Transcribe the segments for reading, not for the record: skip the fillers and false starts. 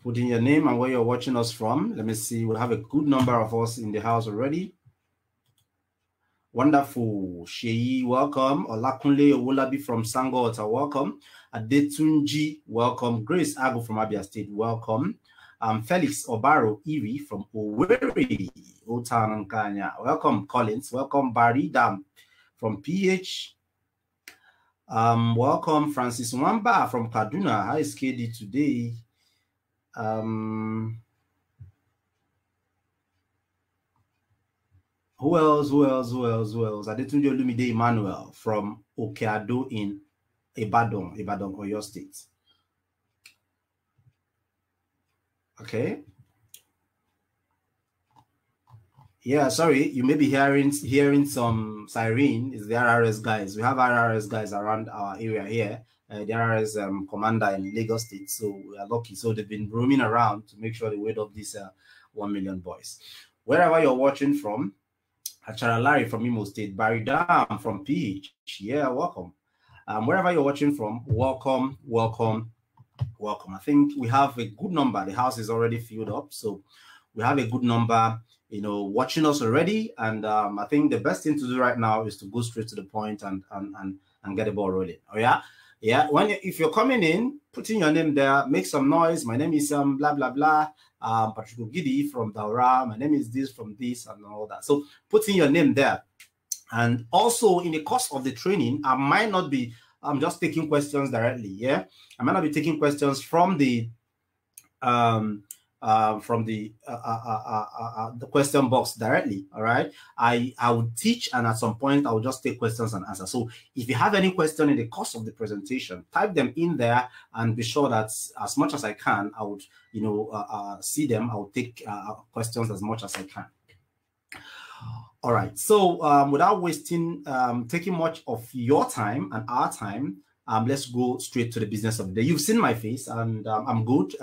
Put in your name and where you're watching us from. Let me see. We'll have a good number of us in the house already. Wonderful. Sheyi, welcome. Olakunle Owolabi from Sangota, welcome. Adetunji, welcome. Grace Agu from Abia State, welcome. Felix Obaro Iri from Owerri, Otanankanya, welcome. Collins, welcome. Barry Dam from PH. Welcome. Francis Wamba from Kaduna. How is KD today? Who else? Adetunji Olumide Emmanuel from Okeado in Ibadan, Oyo State. Okay. Yeah, sorry, you may be hearing some siren. It's the RRS guys. We have RRS guys around our area here. The RRS commander in Lagos State. So we are lucky. So they've been roaming around to make sure they wait up these 1 million boys. Wherever you're watching from, Acharalari from Imo State, Barry Dam from PH. Yeah, welcome. Wherever you're watching from, welcome. I think we have a good number. The house is already filled up. So we have a good number, watching us already. And I think the best thing to do right now is to go straight to the point and get the ball rolling. Oh, yeah? Yeah, if you're coming in, put in your name there, make some noise. My name is blah blah blah. Patrick Ogidi from Daura. My name is this from this and all that. So put in your name there. And also in the course of the training, I might not be. I'm just taking questions directly. Yeah, I might not be taking questions from the question box directly. All right, I will teach, and at some point I will just take questions and answers. So if you have any question in the course of the presentation, type them in there and be sure that as much as I can, I would see them. I will take questions as much as I can. All right, so without wasting taking much of your time and our time, let's go straight to the business of the day. You've seen my face, and I'm good.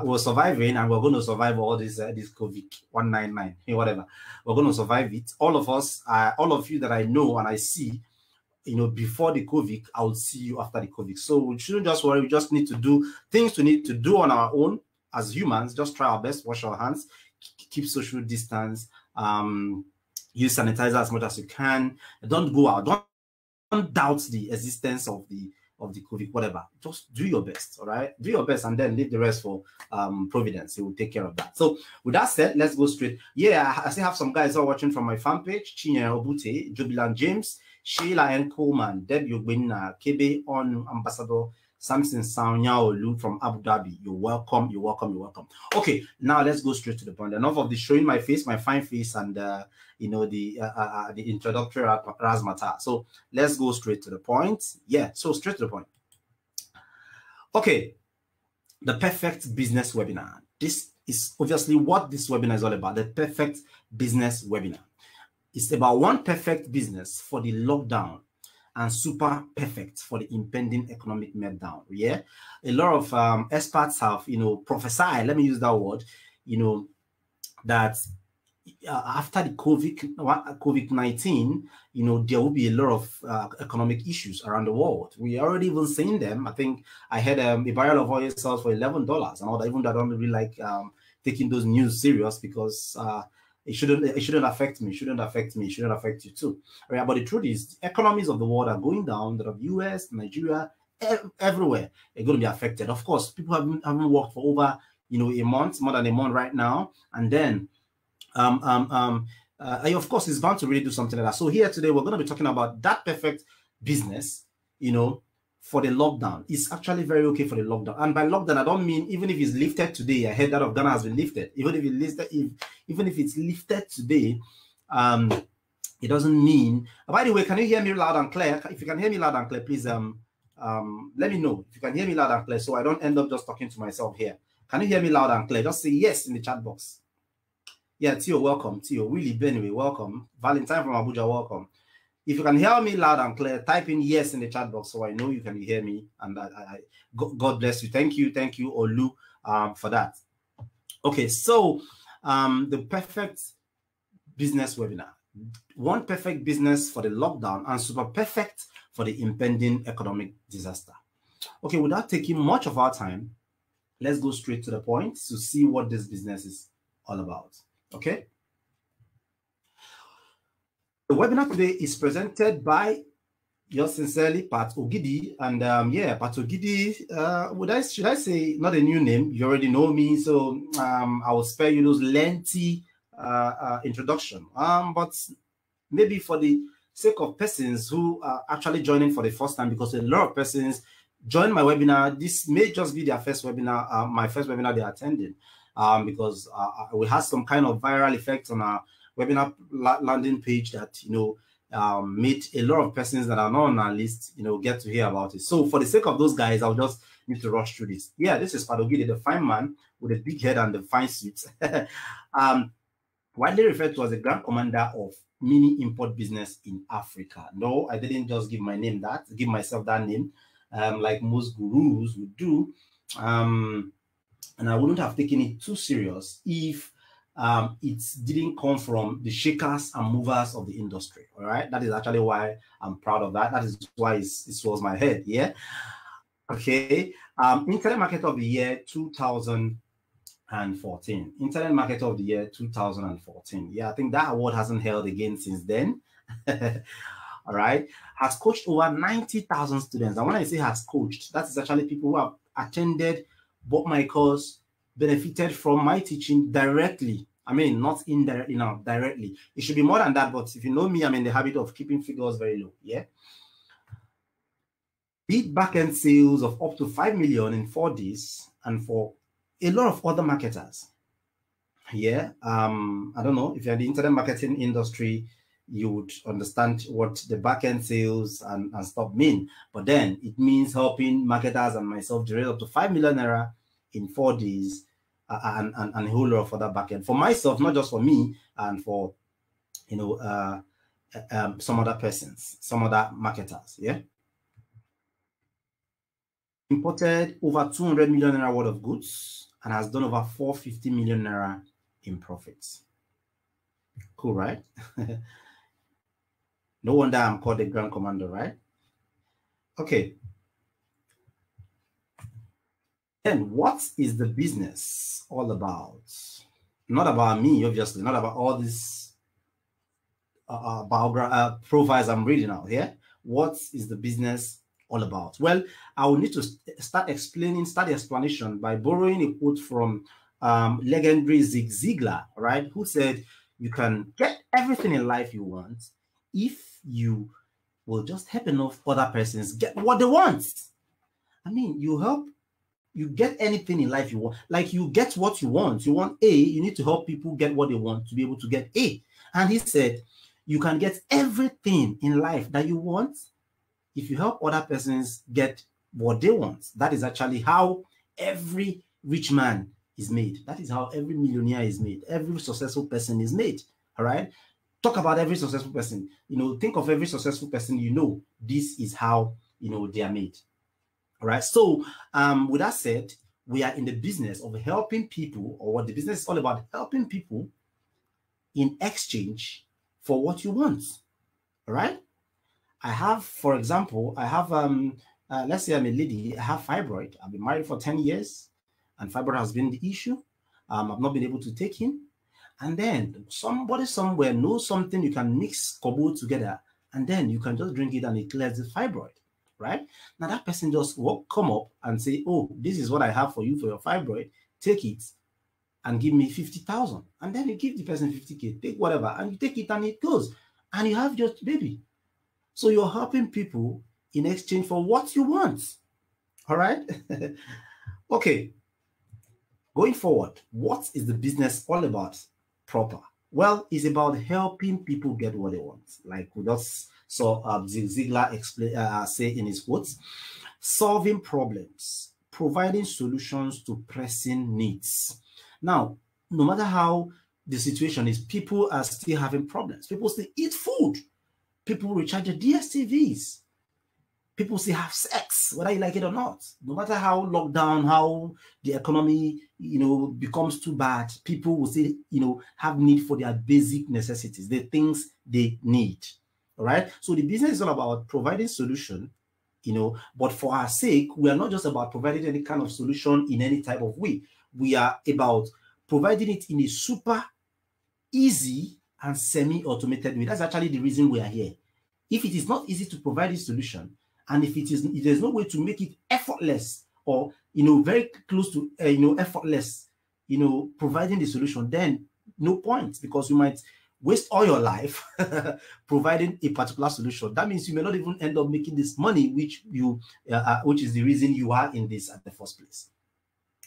We're surviving, and we're going to survive all this COVID-19, whatever. We're going to survive it. All of us, all of you that I know and I see, before the COVID, I will see you after the COVID. So we shouldn't just worry. We just need to do things we need to do on our own as humans. Just try our best, wash our hands, keep social distance, use sanitizer as much as you can. Don't go out. Don't doubt the existence of the COVID, whatever. Just do your best, all right? Do your best and then leave the rest for Providence. He will take care of that. So with that said, let's go straight. Yeah, I still have some guys who are watching from my fan page. Chinya Obute, Jubilant James, Sheila N. Coleman, Debbie Ogbena, Kebe On, Ambassador Samson Saunyaolu from Abu Dhabi. You're welcome. Okay, now let's go straight to the point. Enough of the showing my face, my fine face, and the introductory razzmatazz. So let's go straight to the point. Yeah, so straight to the point. Okay, the perfect business webinar. This is obviously what this webinar is all about. The perfect business webinar. It's about one perfect business for the lockdown and super perfect for the impending economic meltdown. Yeah, a lot of experts have, prophesied, let me use that word, that after the COVID-19, there will be a lot of economic issues around the world. We already even seen them. I think I had a barrel of oil sells for $11 and all that. Even though I don't really like taking those news serious because it shouldn't affect me. It shouldn't affect you too. Right? But the truth is, the economies of the world are going down. The US, Nigeria, everywhere are going to be affected. Of course, people haven't worked for over a month, more than a month right now, and then of course, it's bound to really do something like that. So here today, we're going to be talking about that perfect business, for the lockdown. It's actually very okay for the lockdown. And by lockdown, I don't mean even if it's lifted today. I heard that of Ghana has been lifted. Even if it's lifted today, it doesn't mean. By the way, can you hear me loud and clear? If you can hear me loud and clear, please let me know if you can hear me loud and clear, so I don't end up just talking to myself here. Can you hear me loud and clear? Just say yes in the chat box. Yeah, Tio, welcome. Tio, Willie Benway, welcome. Valentine from Abuja, welcome. If you can hear me loud and clear, type in yes in the chat box so I know you can hear me. And God bless you. Thank you, Olu, for that. Okay, so the perfect business webinar. One perfect business for the lockdown and super perfect for the impending economic disaster. Okay, without taking much of our time, let's go straight to the point to see what this business is all about. Okay. The webinar today is presented by yours sincerely, Pat Ogidi. And yeah, Pat Ogidi, should I say not a new name? You already know me, so I will spare you those lengthy introduction. But maybe for the sake of persons who are actually joining for the first time, because a lot of persons join my webinar, this may just be their first webinar, my first webinar they're attending, because we had some kind of viral effect on our webinar landing page that, you know, made a lot of persons that are not on our list, you know, get to hear about it. So for the sake of those guys, I'll just need to rush through this. Yeah, this is Padogidi, the fine man with a big head and the fine suits. Widely referred to as the Grand Commander of mini import business in Africa. No, I didn't just give myself that name, like most gurus would do. And I wouldn't have taken it too serious if it didn't come from the shakers and movers of the industry. All right, that is actually why I'm proud of that. That is why it was my head. Yeah. Okay. Internet Market of the Year 2014. Internet Market of the Year 2014. Yeah, I think that award hasn't held again since then. All right. Has coached over 90,000 students. And when I say has coached, that is actually people who have attended, bought my course, benefited from my teaching directly. I mean, not indirectly now, directly. It should be more than that, but if you know me, I'm in the habit of keeping figures very low. Yeah. Did back-end sales of up to 5 million in 4 days, and for a lot of other marketers. Yeah. I don't know if you're in the internet marketing industry, you would understand what the back-end sales and stuff mean. But then it means helping marketers and myself generate up to 5 million naira in 4 days, and a whole lot of other backend for myself, not just for me, and for, you know, some other persons, some other marketers. Yeah. Imported over 200 million naira worth of goods and has done over 450 million naira in profits. Cool, right? No wonder I'm called the Grand Commander, right? Okay. Then what is the business all about? Not about me, obviously, not about all these profiles I'm reading out here. What is the business all about? Well, I will need to start the explanation by borrowing a quote from legendary Zig Ziglar, right? Who said, you can get everything in life you want if you will just help enough other persons get what they want. I mean, you get anything in life you want. Like, you get what you want. You want A, you need to help people get what they want to be able to get A. And he said, you can get everything in life that you want if you help other persons get what they want. That is actually how every rich man is made. That is how every millionaire is made. Every successful person is made. All right. Talk about every successful person. You know, think of every successful person you know. This is how, you know, they are made. All right. So with that said, we are in the business of helping people, or what the business is all about, helping people in exchange for what you want. All right. I have, for example, I have, let's say I'm a lady, I have fibroid. I've been married for 10 years and fibroid has been the issue. I've not been able to take in. And then somebody somewhere knows something, you can mix kobo together and then you can just drink it and it clears the fibroid, right? Now that person just come up and say, oh, this is what I have for you for your fibroid, take it and give me 50,000. And then you give the person 50K, take whatever, and you take it and it goes. And you have your baby. So you're helping people in exchange for what you want. All right? Okay. Going forward, what is the business all about proper? Well, it's about helping people get what they want. Like we just saw Ziglar explain, say in his quotes, solving problems, providing solutions to pressing needs. Now, no matter how the situation is, people are still having problems. People still eat food. People recharge their DSTVs. People still have sex, whether you like it or not. No matter how lockdown, how the economy, you know, becomes too bad, people will still, you know, have need for their basic necessities, the things they need. All right. So the business is all about providing solution But for our sake, we are not just about providing any kind of solution in any type of way. We are about providing it in a super easy and semi-automated way. That's actually the reason we are here. If it is not easy to provide this solution, and if there's no way to make it effortless, or very close to effortless, providing the solution, then no point, because you might waste all your life providing a particular solution. That means you may not even end up making this money, which is the reason you are in this at the first place.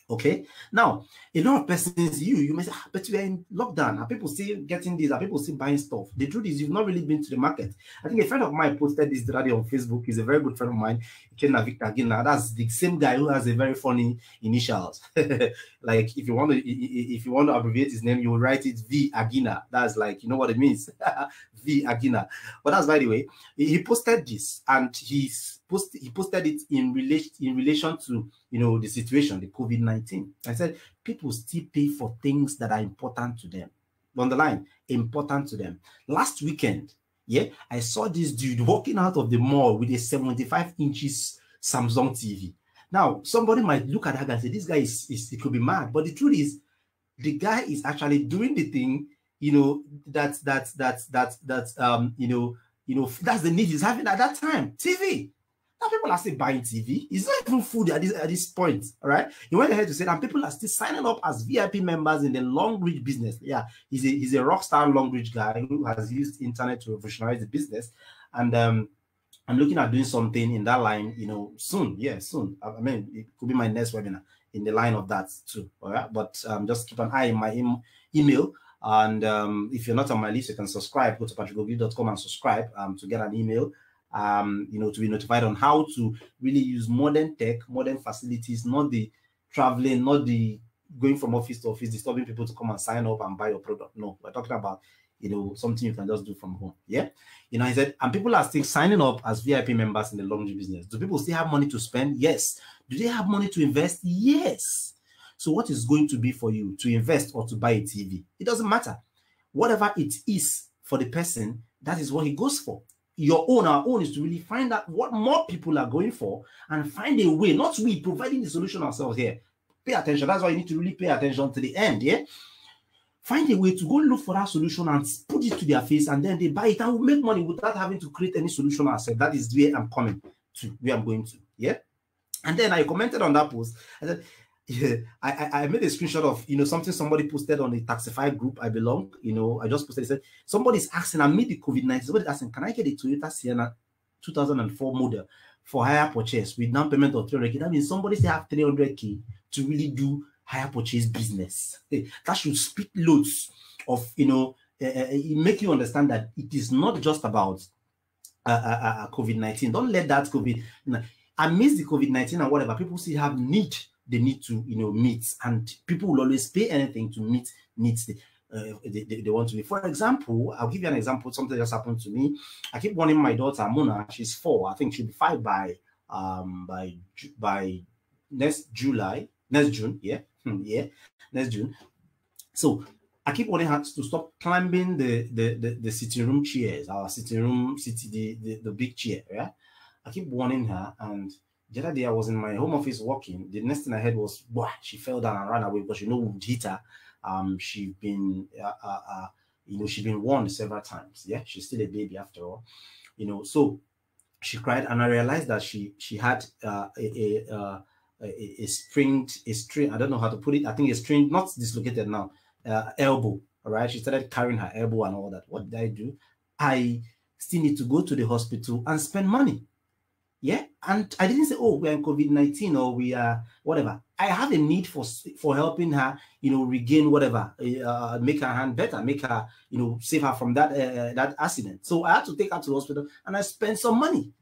Okay, now a lot of persons, you may say, but we are in lockdown. Are people still getting this? Are people still buying stuff? The truth is, you've not really been to the market. I think a friend of mine posted this the other day on Facebook. He's a very good friend of mine, Victor Gina. That's the same guy who has a very funny initials. Like if you want to abbreviate his name, you will write it V Agina. That's like, you know what it means, V Agina. But that's, by the way, he posted this, and he posted it in relation to the situation, the COVID-19. I said people still pay for things that are important to them. On the line, important to them. Last weekend, I saw this dude walking out of the mall with a 75 inches Samsung TV. Now, somebody might look at that guy and say, this guy he could be mad. But the truth is, the guy is actually doing the thing, that's the need he's having at that time. TV. Now people are still buying TV. It's not even food at this point, all right? He went ahead to say that people are still signing up as VIP members in the long reach business. Yeah, he's a rock star long reach guy who has used internet to revolutionize the business. And I'm looking at doing something in that line, soon. Yeah, soon. I mean, it could be my next webinar in the line of that too, all right? But just keep an eye in my email. And if you're not on my list, you can subscribe. Go to patrickogui.com and subscribe to get an email. To be notified on how to really use modern tech, modern facilities, not the traveling, not the going from office to office, disturbing people to come and sign up and buy your product. No, we're talking about, something you can just do from home. Yeah. I said, and people are still signing up as VIP members in the laundry business. Do people still have money to spend? Yes. Do they have money to invest? Yes. So what is going to be for you to invest or to buy a TV? It doesn't matter. Whatever it is for the person, that is what he goes for. Our own is to really find out what more people are going for and find a way, not we providing the solution ourselves here. Pay attention. That's why you need to really pay attention to the end. Yeah. Find a way to go look for that solution and put it to their face, and then they buy it and we make money without having to create any solution ourselves. That is where I'm coming to, where I'm going to. Yeah. And then I commented on that post. I said, I made a screenshot of something somebody posted on the Taxify group I belong. I just posted. It said somebody's asking, amid the COVID-19, somebody's asking, can I get a Toyota Sienna 2004 model for hire purchase with down payment of 300K? That means somebody still have 300K to really do hire purchase business. That should speak loads of make you understand that it is not just about COVID-19. Don't let that COVID. Amidst the COVID-19 and whatever, people still have need. They need to meet, and people will always pay anything to meet needs they want to meet. For example, I'll give you an example. Something just happened to me. I keep warning my daughter Mona. She's 4. I think she'll be 5 by next June. Yeah, next June. So I keep warning her to stop climbing the sitting room chairs, our sitting room, the big chair. Yeah, I keep warning her, and the other day I was in my home office working. The next thing I heard was, she fell down and ran away because with hit her. She's been she's been warned several times. Yeah, she's still a baby after all. So she cried, and I realized that she had a string. I don't know how to put it. I think a string, not dislocated now. Elbow. All right. She started carrying her elbow and all that. What did I do? I still need to go to the hospital and spend money. Yeah, and I didn't say, oh, we're in COVID-19 or we are whatever. I have a need for helping her, regain whatever, make her hand better, make her, save her from that accident. So I had to take her to the hospital, and I spent some money.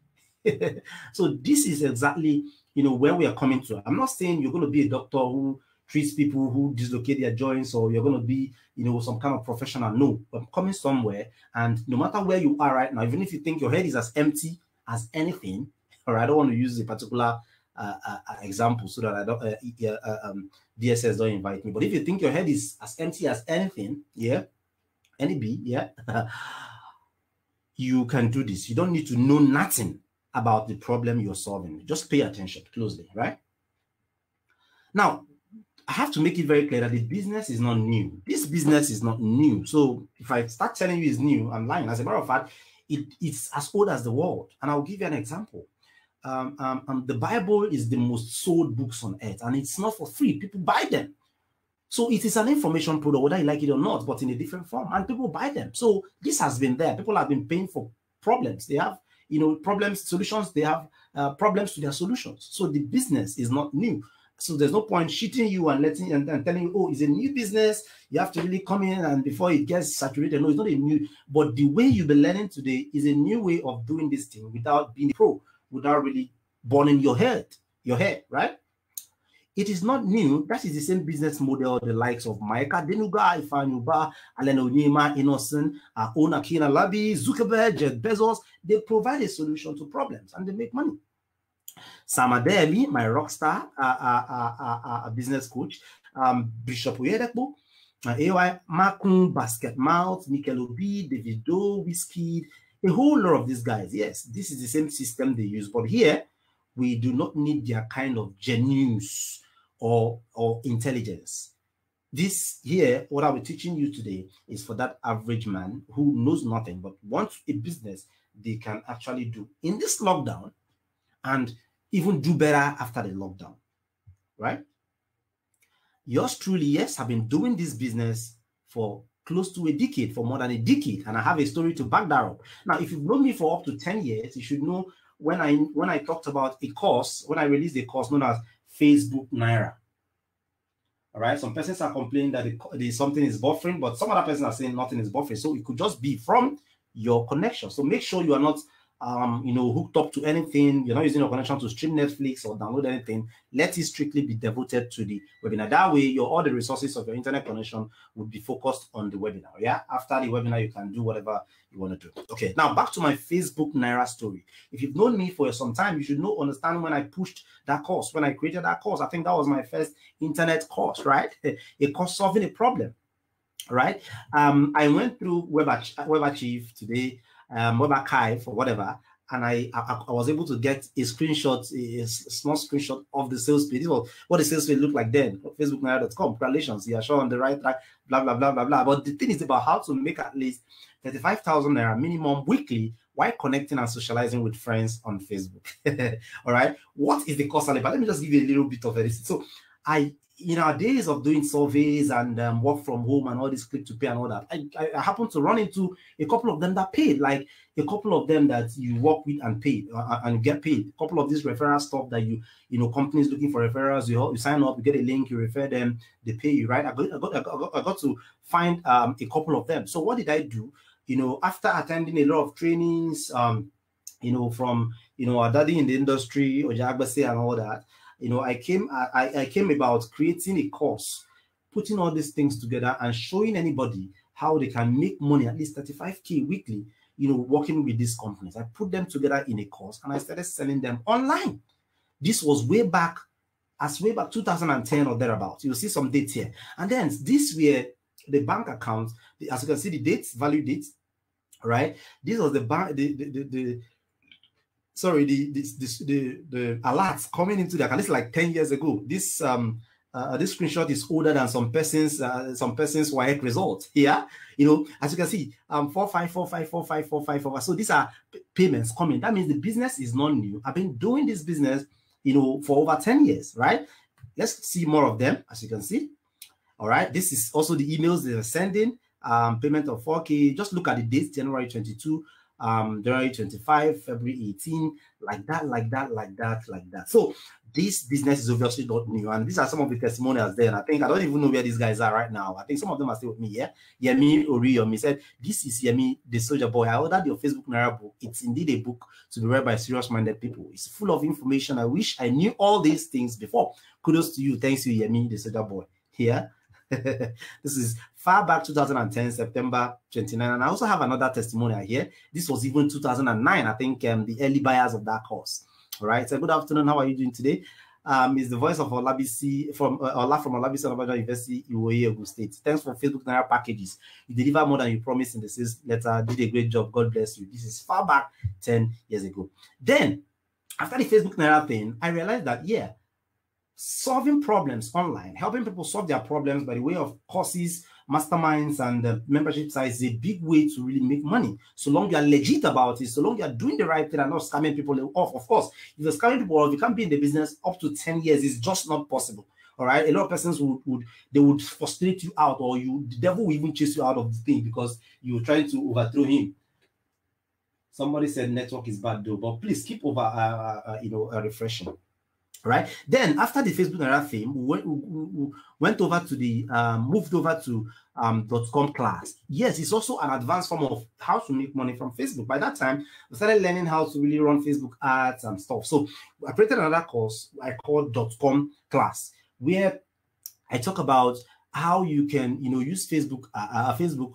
So this is exactly, where we are coming to. I'm not saying you're going to be a doctor who treats people who dislocate their joints, or you're going to be, some kind of professional. No, I'm coming somewhere, and no matter where you are right now, even if you think your head is as empty as anything. I don't want to use a particular example so that I don't DSS don't invite me. But if you think your head is as empty as anything, any bee, you can do this. You don't need to know nothing. about the problem you're solving. Just pay attention closely, right? Now, I have to make it very clear that the business is not new. This business is not new. So if I start telling you it's new, I'm lying. As a matter of fact, it's as old as the world. And I'll give you an example. The Bible is the most sold books on earth, and it's not for free. People buy them. So it is an information product, whether you like it or not, but in a different form, and people buy them. So this has been there. People have been paying for problems. They have, problems, solutions. They have problems to their solutions. So the business is not new. So there's no point cheating you and telling you, oh, it's a new business. You have to really come in, and before it gets saturated. No, it's not a new. But the way you've been learning today is a new way of doing this thing without being a pro, without really burning your hair, right? It is not new. That is the same business model the likes of Micah Denuga, Ifanyuba, Alena Onyema, Innocent, Ona Kina Labi, Zuckerberg, Jeff Bezos. They provide a solution to problems and they make money. Sam Adeli, my rock star, a business coach, Bishop Oyedekpo, AY Makun, Basket Mouth, Mikel Obi, Davido, Whiskey, a whole lot of these guys. Yes, this is the same system they use, but here we do not need their kind of genius or intelligence. This here, what I'll be teaching you today is for that average man who knows nothing but wants a business they can actually do in this lockdown and even do better after the lockdown, right? Yours truly, yes, have been doing this business for close to a decade, for more than a decade, and I have a story to back that up. Now, if you've known me for up to 10 years, you should know when I talked about a course, when I released a course known as Facebook Naira. All right, some persons are complaining that something is buffering, but some other persons are saying nothing is buffering. So it could just be from your connection. So make sure you are not hooked up to anything. You're not using your connection to stream Netflix or download anything. Let it strictly be devoted to the webinar. That way, all the resources of your internet connection would be focused on the webinar. Yeah, after the webinar, you can do whatever you want to do. Okay, now back to my Facebook Naira story. If you've known me for some time, you should understand when I pushed that course, when I created that course. I think that was my first internet course, right? A course solving a problem, right? I went through Web Achieve today. Web Archive or whatever, and I was able to get a screenshot, a small screenshot of the sales page. This was what the sales page looked like then. FacebookNaira.com. Congratulations, you are sure on the right track. Blah blah blah blah blah. But the thing is about how to make at least 35,000 naira minimum weekly while connecting and socializing with friends on Facebook. All right. What is the cost? But let me just give you a little bit of it. So in our days of doing surveys and work from home and all this click to pay and all that, I happened to run into a couple of them that paid, like a couple of them that you work with and pay and get paid. A couple of this referral stuff that companies looking for referrals, you sign up, you get a link, you refer them, they pay you, right? I got to find a couple of them. So what did I do? After attending a lot of trainings, from our daddy in the industry, Ojagbase and all that, I came about creating a course, putting all these things together and showing anybody how they can make money, at least 35K weekly, working with these companies. I put them together in a course and I started selling them online. This was way back 2010 or thereabouts. You'll see some dates here. And then this were the bank accounts. As you can see, the dates, value dates, right? This was the bank, the alerts coming into the account. This is like 10 years ago. This screenshot is older than some person's WAEC results here. As you can see, 4545454545. So these are payments coming. That means the business is not new. I've been doing this business, for over 10 years, right? Let's see more of them, as you can see. All right. This is also the emails they're sending. Payment of 4K. Just look at the dates: January 22. January 25, February 18, like that. So this business is obviously not new, and these are some of the testimonials there. And I don't even know where these guys are right now. I think some of them are still with me. Yeah, Yemi Oriyomi said, "This is Yemi, the soldier boy. I ordered your Facebook Naira book. It's indeed a book to be read by serious-minded people. It's full of information. I wish I knew all these things before. Kudos to you. Thanks you, Yemi, the soldier boy." Here. This is far back 2010, September 29. And I also have another testimonial here. This was even 2009, I think, the early buyers of that course. All right. So good afternoon. How are you doing today? is the voice of Olabisi from Ola from Olabisi Onabanjo University, Iwoye, Ogun State. Thanks for Facebook Naira packages. You deliver more than you promised in the sales letter. Did a great job. God bless you. This is far back 10 years ago. Then, after the Facebook Naira thing, I realized that, yeah, solving problems online, helping people solve their problems by the way of courses, masterminds, and membership sites is a big way to really make money. So long you are legit about it, so long you are doing the right thing and not scamming people off. Of course, if you're scamming people off, you can't be in the business up to 10 years. It's just not possible. All right. A lot of persons would frustrate you out, or the devil will even chase you out of the thing because you're trying to overthrow him. Somebody said network is bad though, but please keep refreshing. Right. Then after the Facebook Naira thing, we went over to the moved over to .com class. Yes, it's also an advanced form of how to make money from Facebook. By that time, we started learning how to really run Facebook ads and stuff. So I created another course I called .com class, where I talk about how you can use Facebook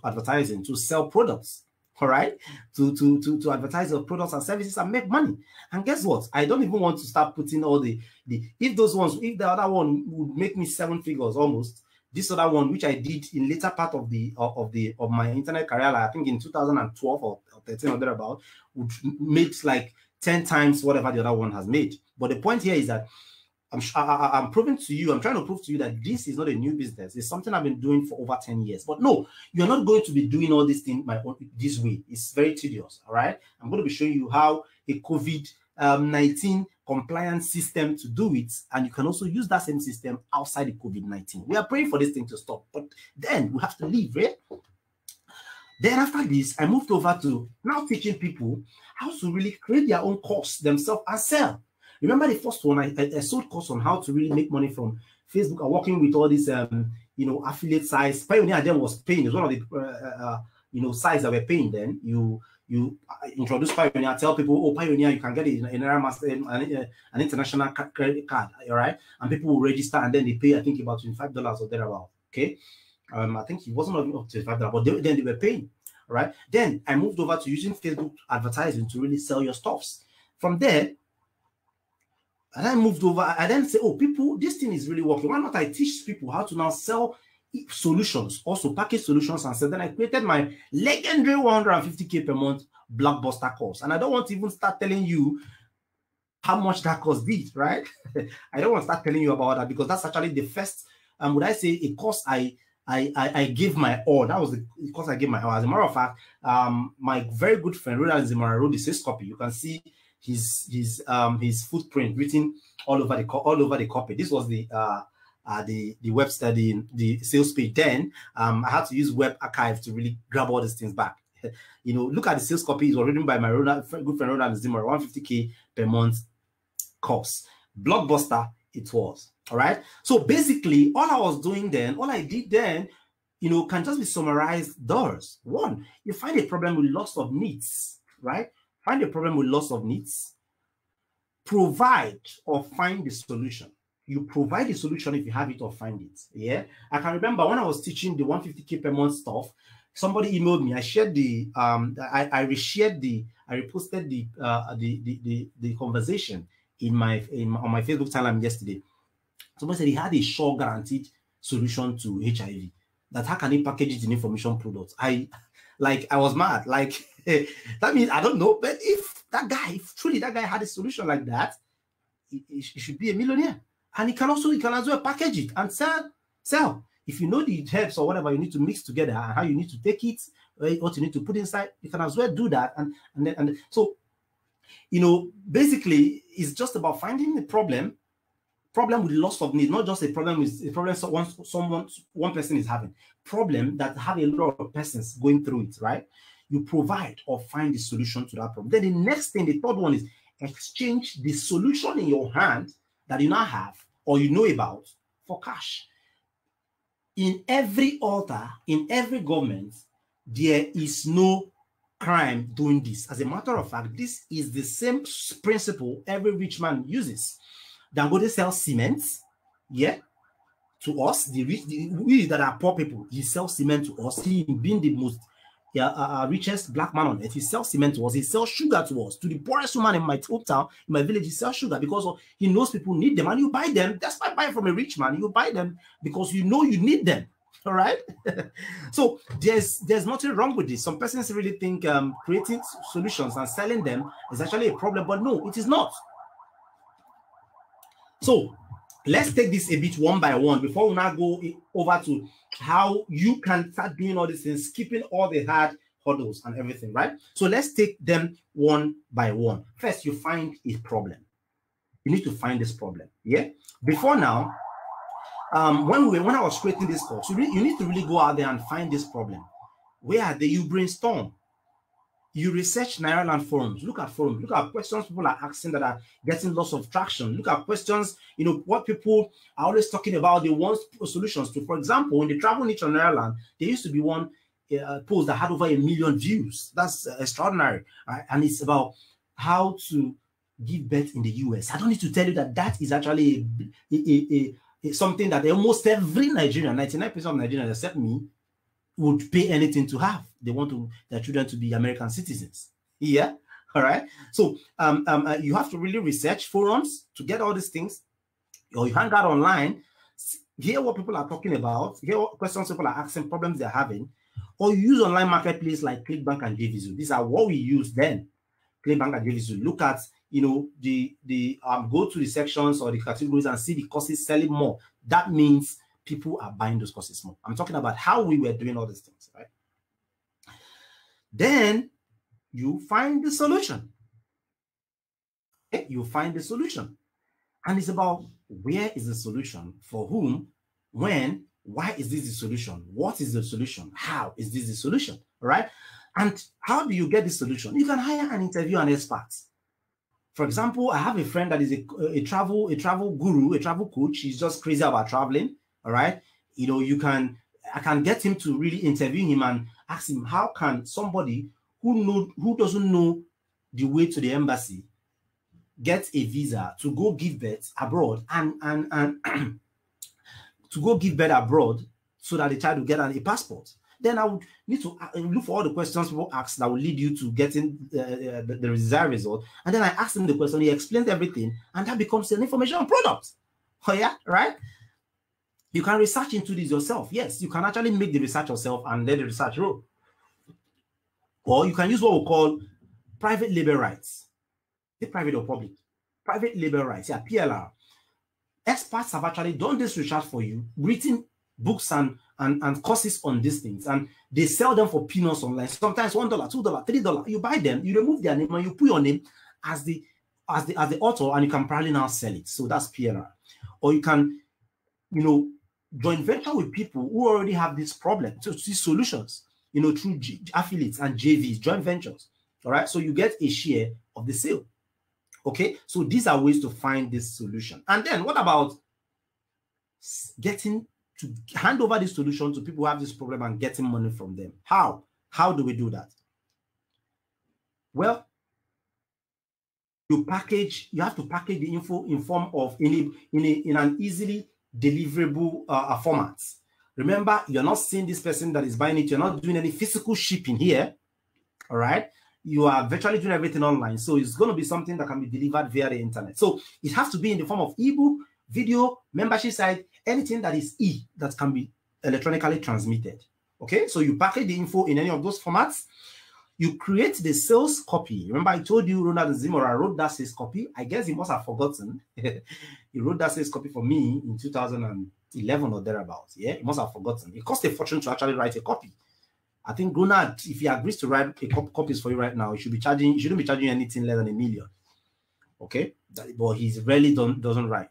advertising to sell products. All right, to advertise your products and services and make money. And guess what? I don't even want to start putting all the if the other one would make me 7 figures almost. This other one, which I did in later part of my internet career, like I think in 2012 or 13 or thereabout, would made like 10 times whatever the other one has made. But the point here is that I'm proving to you, I'm trying to prove to you that this is not a new business. It's something I've been doing for over 10 years. But no, you're not going to be doing all these things this way. It's very tedious, all right? I'm going to be showing you how a COVID-19 compliance system to do it, and you can also use that same system outside the COVID-19. We are praying for this thing to stop, but then we have to leave, right? Then after this, I moved over to now teaching people how to really create their own course themselves and sell. Remember the first one, I sold course on how to really make money from Facebook and working with all these, affiliate sites. Pioneer then was paying. It's one of the, sites that were paying then. You introduce Pioneer, tell people, oh, Pioneer, you can get an international credit card, all right? And people will register and then they pay, I think, about $25 or thereabout, okay? I think it wasn't up to $25, but then they were paying, all right? Then I moved over to using Facebook advertising to really sell your stuffs. From there, and I moved over, I then say, oh, people, this thing is really working. Why not I teach people how to now sell solutions, also package solutions and sell? Then I created my legendary 150K per month blockbuster course. And I don't want to even start telling you how much that course did, right? I don't want to start telling you about that because that's actually the first, would I say, a course I gave my all. That was the course I gave my all. As a matter of fact, my very good friend, Roland Zimara, wrote the sales copy. You can see his footprint written all over the copy. This was the website, the sales page. Then I had to use Web Archive to really grab all these things back. Look at the sales copy. It was written by my good friend Roland Zimmer, 150K per month course. Blockbuster it was. All right. So basically, all I did then, can just be summarized doors. One, you find a problem with lots of needs, right? Find a problem with lots of needs, provide or find the solution. You provide the solution if you have it or find it. Yeah. I can remember when I was teaching the 150K per month stuff, somebody emailed me. I shared I reposted the conversation on my Facebook timeline yesterday. Somebody said he had a sure guaranteed solution to HIV. That how can he package it in information products? I was mad. That means I don't know, but if truly that guy had a solution like that, he should be a millionaire. And he can as well package it and sell. If you know the herbs or whatever you need to mix together and how you need to take it, what you need to put inside, you can as well do that. And so, basically, it's just about finding the problem with loss of need, not just a problem one person is having. Problem that have a lot of persons going through it, right? You provide or find the solution to that problem. Then the next thing, the third one is exchange the solution in your hand that you now have or you know about for cash. In every altar, in every government, there is no crime doing this. As a matter of fact, this is the same principle every rich man uses. Dangote sells cement, yeah, to us, we that are poor people. He sells cement to us. He being the most richest black man on earth. He sells cement to us. He sells sugar to us. To the poorest woman in my hometown, in my village, he sells sugar because he knows people need them, and you buy them. That's why buying from a rich man. You buy them because you know you need them. All right. So there's nothing wrong with this. Some persons really think creating solutions and selling them is actually a problem, but no, it is not. So let's take this a bit one by one before we now go over to how you can start doing all these things, skipping all the hard hurdles and everything, right? So let's take them one by one. First, you find a problem. You need to find this problem. Yeah. Before now, when I was creating this course, you need to really go out there and find this problem. Where are they? You brainstorm. You research Nairoland forums. Look at forums. Look at questions people are asking that are getting lots of traction. Look at questions, what people are always talking about. They want solutions to. For example, when the travel niche on Nairoland, there used to be one post that had over 1 million views. That's extraordinary, right? And it's about how to give birth in the US. I don't need to tell you that is actually something that almost every Nigerian, 99% of Nigerians except me, would pay anything to have. They want their children to be American citizens. Yeah, all right. So you have to really research forums to get all these things, or you hang out online, hear what people are talking about, hear what questions people are asking, problems they're having, or you use online marketplace like ClickBank and JVZoo. These are what we use then. ClickBank and JVZoo. Look at the go to the sections or the categories and see the courses selling more. That means people are buying those courses more. I'm talking about how we were doing all these things, right? Then you find the solution. Okay? You find the solution. And it's about where is the solution, for whom, when, why is this the solution? What is the solution? How is this the solution? All right? And how do you get the solution? You can hire and interview an expert. For example, I have a friend that is a travel guru, a travel coach. He's just crazy about traveling. All right. I can get him to really interview him and ask him, how can somebody who doesn't know the way to the embassy get a visa to go give birth abroad and to go give birth abroad so that the child will get a passport? Then I would need to look for all the questions people ask that will lead you to getting the desired result. And then I ask him the question, he explains everything, and that becomes an information product. Oh yeah, right? You can research into this yourself. Yes, you can actually make the research yourself and let the research roll. Or you can use what we call private label rights. Is it private or public? Private label rights, yeah, PLR. Experts have actually done this research for you, written books and courses on these things, and they sell them for peanuts online. Sometimes $1, $2, $3. You buy them, you remove their name, and you put your name as the author, and you can probably now sell it. So that's PLR. Or you can, joint venture with people who already have this problem to see solutions, through affiliates and JVs, joint ventures. All right. So you get a share of the sale. Okay. So these are ways to find this solution. And then what about getting to hand over this solution to people who have this problem and getting money from them? How do we do that? Well, you have to package the info in form of in an easily deliverable format. Remember, you're not seeing this person that is buying it. You're not doing any physical shipping here. All right. You are virtually doing everything online. So it's going to be something that can be delivered via the internet. So it has to be in the form of ebook, video, membership site, anything that is that can be electronically transmitted. Okay. So you package the info in any of those formats. You create the sales copy. Remember, I told you Ronald Zimora wrote that sales copy. I guess he must have forgotten. He wrote that sales copy for me in 2011 or thereabouts. Yeah, he must have forgotten. It cost a fortune to actually write a copy. I think Ronald, if he agrees to write a copies for you right now, he shouldn't be charging anything less than $1 million. Okay, but he rarely doesn't write,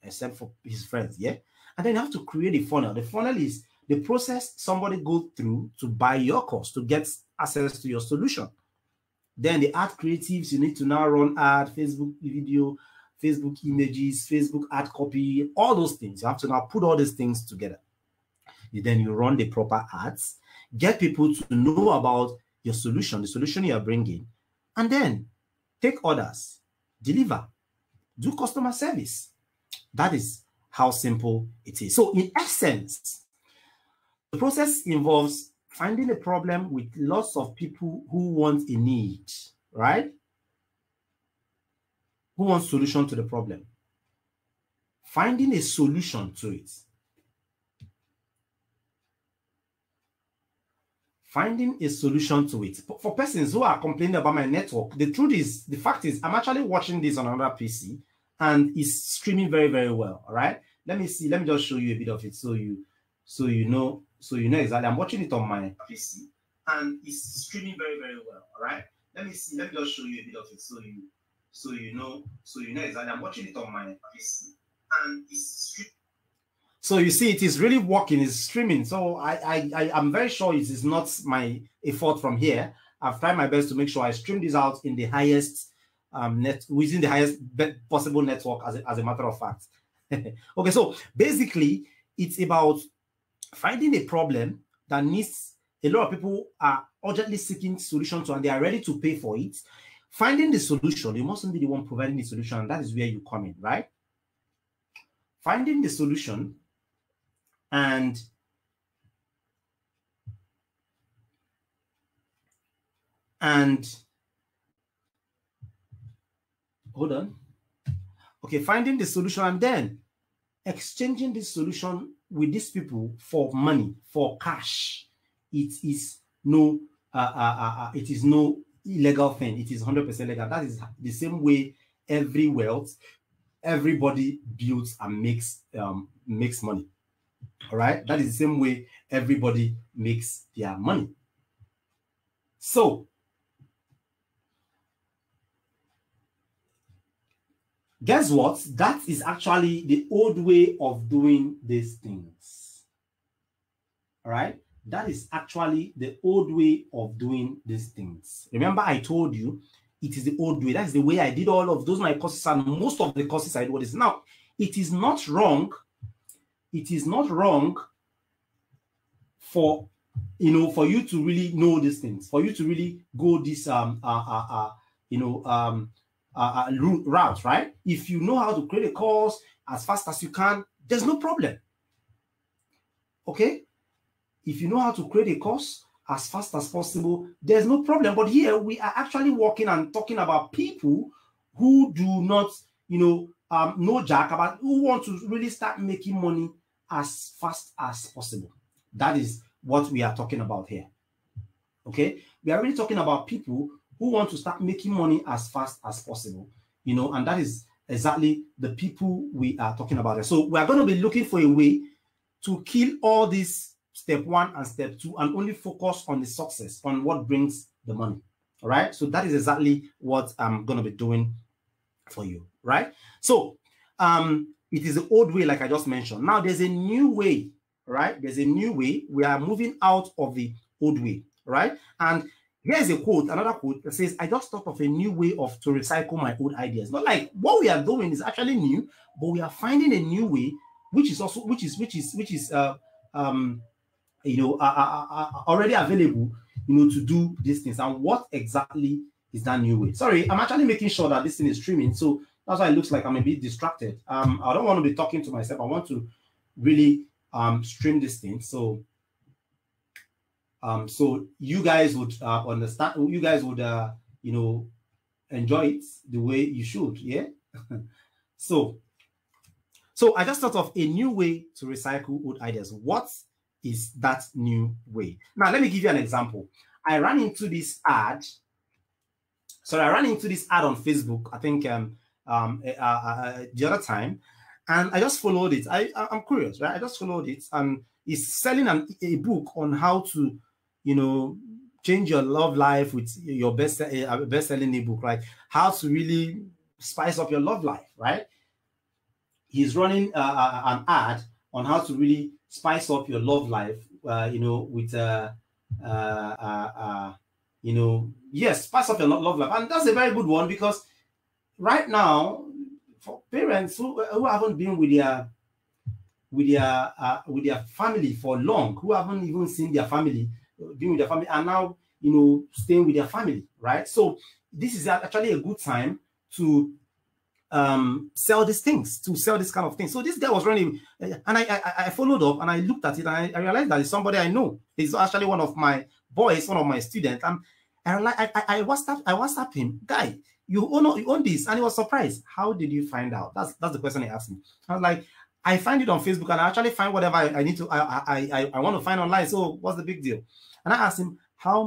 except for his friends. Yeah, and then you have to create a funnel. The funnel is the process somebody goes through to buy your course, to get access to your solution. Then the ad creatives, you need to now run ad, Facebook video, Facebook images, Facebook ad copy, all those things. You have to now put all these things together. Then you run the proper ads, get people to know about your solution, the solution you are bringing, and then take orders, deliver, do customer service. That is how simple it is. So in essence, the process involves finding a problem with lots of people who want a need, right? Who want solution to the problem. Finding a solution to it. Finding a solution to it. For persons who are complaining about my network, the fact is, I'm actually watching this on another PC and it's streaming very, very well. All right. Let me see. Let me just show you a bit of it so you know exactly. I'm watching it on my PC and it's streaming very, very well. All right. Let me see. Let me just show you a bit of it so you know exactly. I'm watching it on my PC and it's streaming. So you see, it is really working, it's streaming. So I'm very sure it is not my effort from here. I've tried my best to make sure I stream this out in the highest within the highest possible network as a matter of fact. Okay, so basically it's about finding a problem that needs a lot of people are urgently seeking solution to, and they are ready to pay for it. Finding the solution, you mustn't be the one providing the solution, and that is where you come in, right? Finding the solution and hold on. Okay, finding the solution and then exchanging this solution with these people for money, for cash. It is no illegal thing. It is 100% legal. That is the same way everybody builds and makes money. All right, that is the same way everybody makes their money. So guess what? That is actually the old way of doing these things. All right, that is actually the old way of doing these things. Remember, I told you it is the old way. That's the way I did all of those my courses, and most of the courses I do this. Now, it is not wrong. It is not wrong for you to really know these things, for you to really go this route, right? If you know how to create a course as fast as you can, there's no problem. Okay, if you know how to create a course as fast as possible, there's no problem. But here we are actually working and talking about people who do not know jack about, who want to really start making money as fast as possible. That is what we are talking about here. Okay, we are really talking about people who want to start making money as fast as possible, and that is exactly the people we are talking about. So we are going to be looking for a way to kill all these step 1 and step 2 and only focus on the success, on what brings the money. All right, so that is exactly what I'm going to be doing for you, right? So it is the old way, like I just mentioned. Now there's a new way, right? There's a new way. We are moving out of the old way, right? And here's a quote, another quote that says, "I just thought of a new way to recycle my old ideas." Not like what we are doing is actually new, but we are finding a new way, which is already available, to do these things. And what exactly is that new way? Sorry, I'm actually making sure that this thing is streaming, so that's why it looks like I'm a bit distracted. I don't want to be talking to myself. I want to really stream this thing. So you guys would understand. You guys would enjoy it the way you should. Yeah. So I just thought of a new way to recycle old ideas. What is that new way? Now let me give you an example. I ran into this ad. So I ran into this ad on Facebook, I think the other time, and I just followed it. I'm curious, right? I just followed it, and it's selling a book on how to, change your love life with your best-selling ebook, right? How to really spice up your love life, right? He's running an ad on how to really spice up your love life, with yes, spice up your love life, and that's a very good one, because right now, for parents who haven't been with their family for long, who haven't even seen their family, been with their family, and now staying with their family, right? So this is actually a good time to sell these things, to sell this kind of thing. So this guy was running, and I followed up and I looked at it, and I realized that it's somebody I know. He's actually one of my boys, one of my students. And I WhatsApp him, guy, you own this, and he was surprised. How did you find out? That's the question he asked me. I was like, I find it on Facebook, and I actually find whatever I need to. I want to find online. So what's the big deal? And I asked him, how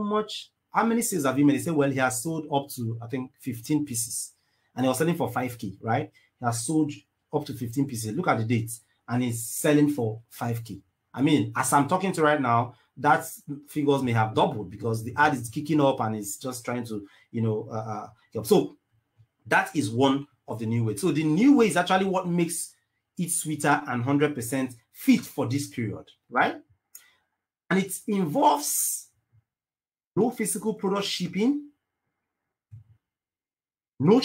many sales have you made? He said, well, he has sold up to, I think, 15 pieces. And he was selling for 5K, right? He has sold up to 15 pieces. Look at the dates. And he's selling for 5K. I mean, as I'm talking to right now, that figures may have doubled because the ad is kicking up and it's just trying to, so that is one of the new ways. So the new way is actually what makes it sweeter and 100% fit for this period, right? And it involves no physical product shipping, no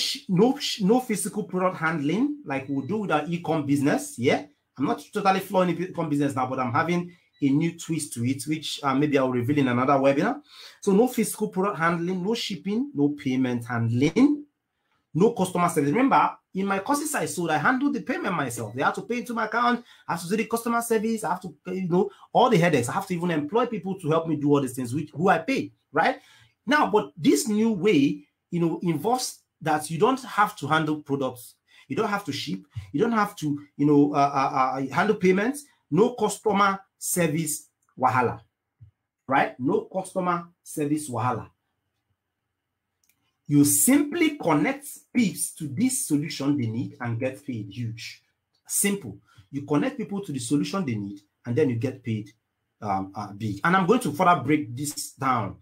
physical product handling like we'll do with our e-com business. Yeah, I'm not totally flowing e-com business now, but I'm having a new twist to it, which maybe I'll reveal in another webinar. So no physical product handling, no shipping, no payment handling, no customer service. Remember, in my courses I sold, I handled the payment myself. They have to pay into my account. I have to do the customer service. I have to, all the headaches. I have to even employ people to help me do all these things, who I pay, right? Now, but this new way, involves that you don't have to handle products. You don't have to ship. You don't have to, handle payments. No customer service wahala, right? No customer service wahala. You simply connect peeps to this solution they need and get paid. Huge. Simple. You connect people to the solution they need and then you get paid big. And I'm going to further break this down.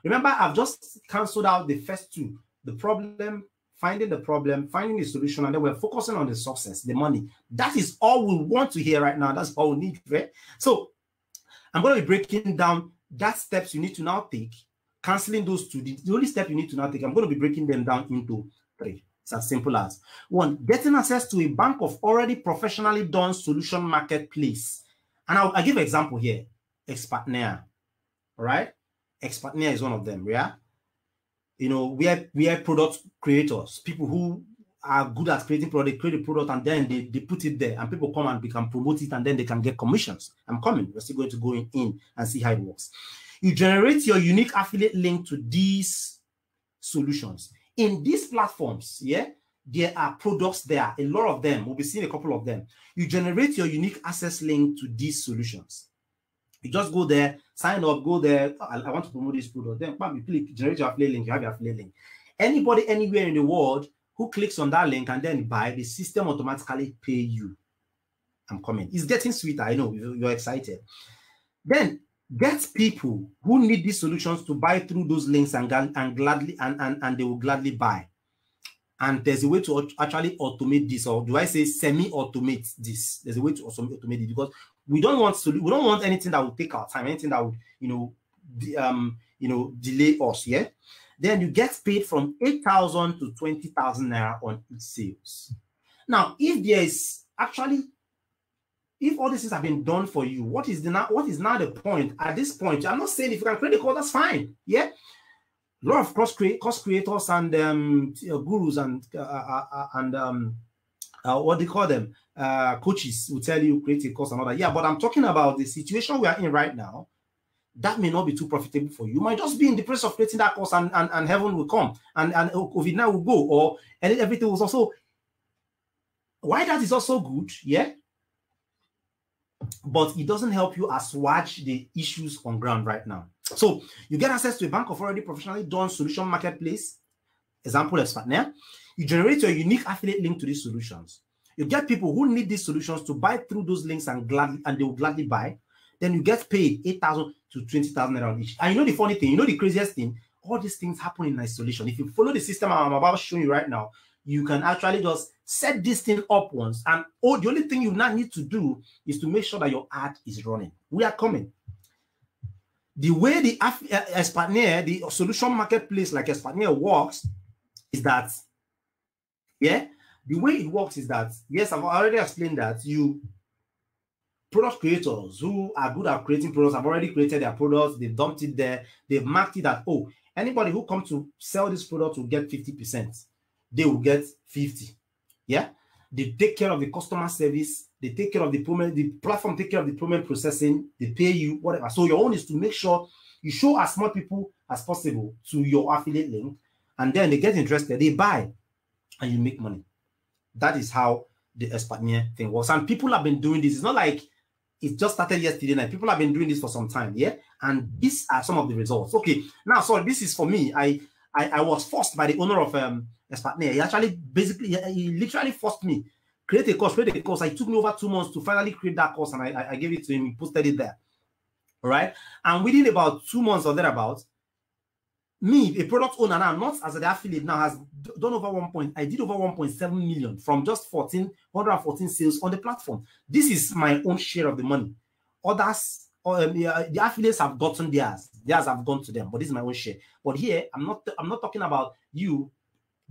Remember, I've just canceled out the first two. The problem, finding the solution, and then we're focusing on the success, the money. That is all we want to hear right now. That's all we need, right? So I'm going to be breaking down that steps you need to now take. Canceling those two, the only step you need to now take, I'm going to be breaking them down into 3. It's as simple as 1, getting access to a bank of already professionally done solution marketplace. And I'll give an example here. Expertnaire. All right. Expertnaire is one of them. Yeah. We are product creators, people who are good at creating product, they create a product and then they put it there and people come and they can promote it and then they can get commissions. I'm coming. We're still going to go in and see how it works. You generate your unique affiliate link to these solutions. In these platforms, yeah, there are products there, a lot of them. We'll be seeing a couple of them. You generate your unique access link to these solutions. You just go there, sign up, go there. I want to promote this product. Then bam, you click, generate your affiliate link, you have your affiliate link. Anybody anywhere in the world who clicks on that link and then buy, the system automatically pay you. I'm coming. It's getting sweeter. I know you're excited. Then get people who need these solutions to buy through those links and they will gladly buy. And there's a way to actually automate this, or do I say semi-automate this? There's a way to automate it because we don't want anything that will take our time, anything that would delay us. Yeah. Then you get paid from 8,000 to 20,000 naira on each sales. Now, if all these things have been done for you, what is now the point? At this point, I'm not saying if you can create a course, that's fine. Yeah. A lot of course creators and gurus and what they call them, coaches will tell you create a course and all that. Yeah, but I'm talking about the situation we are in right now. That may not be too profitable for you. You might just be in the process of creating that course and heaven will come and COVID-19 will go, or and everything was also. Why that is also good, yeah. But it doesn't help you assuage the issues on ground right now. So you get access to a bank of already professionally done solution marketplace. Example, Expertnaire. You generate your unique affiliate link to these solutions. You get people who need these solutions to buy through those links and they will gladly buy. Then you get paid 8,000 to 20,000 naira on each. And the funny thing, the craziest thing, all these things happen in isolation. If you follow the system I'm about to show you right now, you can actually just set this thing up once. And the only thing you now need to do is to make sure that your ad is running. We are coming. The way the Expertnaire, the solution marketplace like Expertnaire works is that, yeah, the way it works is that, yes, I've already explained that product creators who are good at creating products have already created their products, they've dumped it there, they've marked it that, anybody who comes to sell this product will get 50%. They will get 50. Yeah, they take care of the customer service, they take care of the payment, the platform take care of the payment processing, they pay you, whatever. So your own is to make sure you show as much people as possible to your affiliate link, and then they get interested, they buy, and you make money. That is how the Espanier thing works. And people have been doing this. It's not like it just started yesterday night. People have been doing this for some time, yeah? And these are some of the results. Okay, now, sorry, this is for me. I was forced by the owner of Espanier. He actually, basically, he literally forced me. Create a course. It took me over 2 months to finally create that course, and I gave it to him. He posted it there. All right? And within about 2 months or thereabouts, me, a product owner now, not as an affiliate now, has done over I did over 1.7 million from just 114 sales on the platform. This is my own share of the money. Others, the affiliates have gotten theirs. Theirs have gone to them, but this is my own share. But here, I'm not talking about you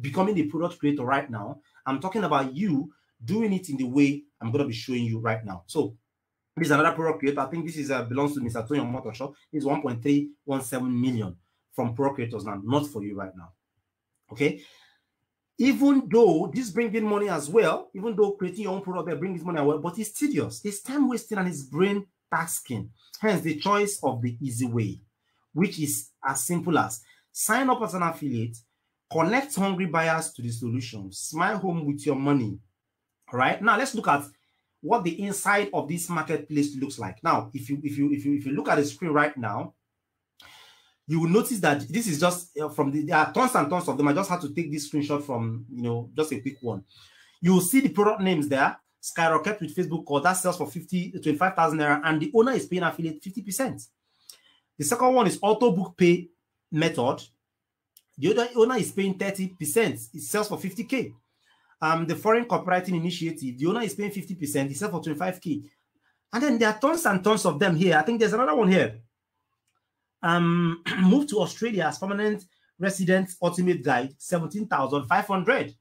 becoming a product creator right now. I'm talking about you doing it in the way I'm going to be showing you right now. So this is another product creator. I think this is belongs to Mr. Tony Motosho. It's 1.317 million. From pro creators now, not for you right now. Okay, even though this brings in money as well, even though creating your own product there brings money as well, but it's tedious, it's time wasting, and it's brain tasking. Hence the choice of the easy way, which is as simple as sign up as an affiliate, connect hungry buyers to the solution, smile home with your money. All right, now let's look at what the inside of this marketplace looks like. Now, if you look at the screen right now, you will notice that this is just from there are tons and tons of them. I just had to take this screenshot from, just a quick one. You will see the product names there, Skyrocket with Facebook code, that sells for 25,000 naira, and the owner is paying affiliate 50%. The second one is auto book pay method. The other owner is paying 30%. It sells for 50K. The foreign copywriting initiative, the owner is paying 50%. It sells for 25K. And then there are tons and tons of them here. I think there's another one here. Move to Australia as permanent resident ultimate guide, 17,500.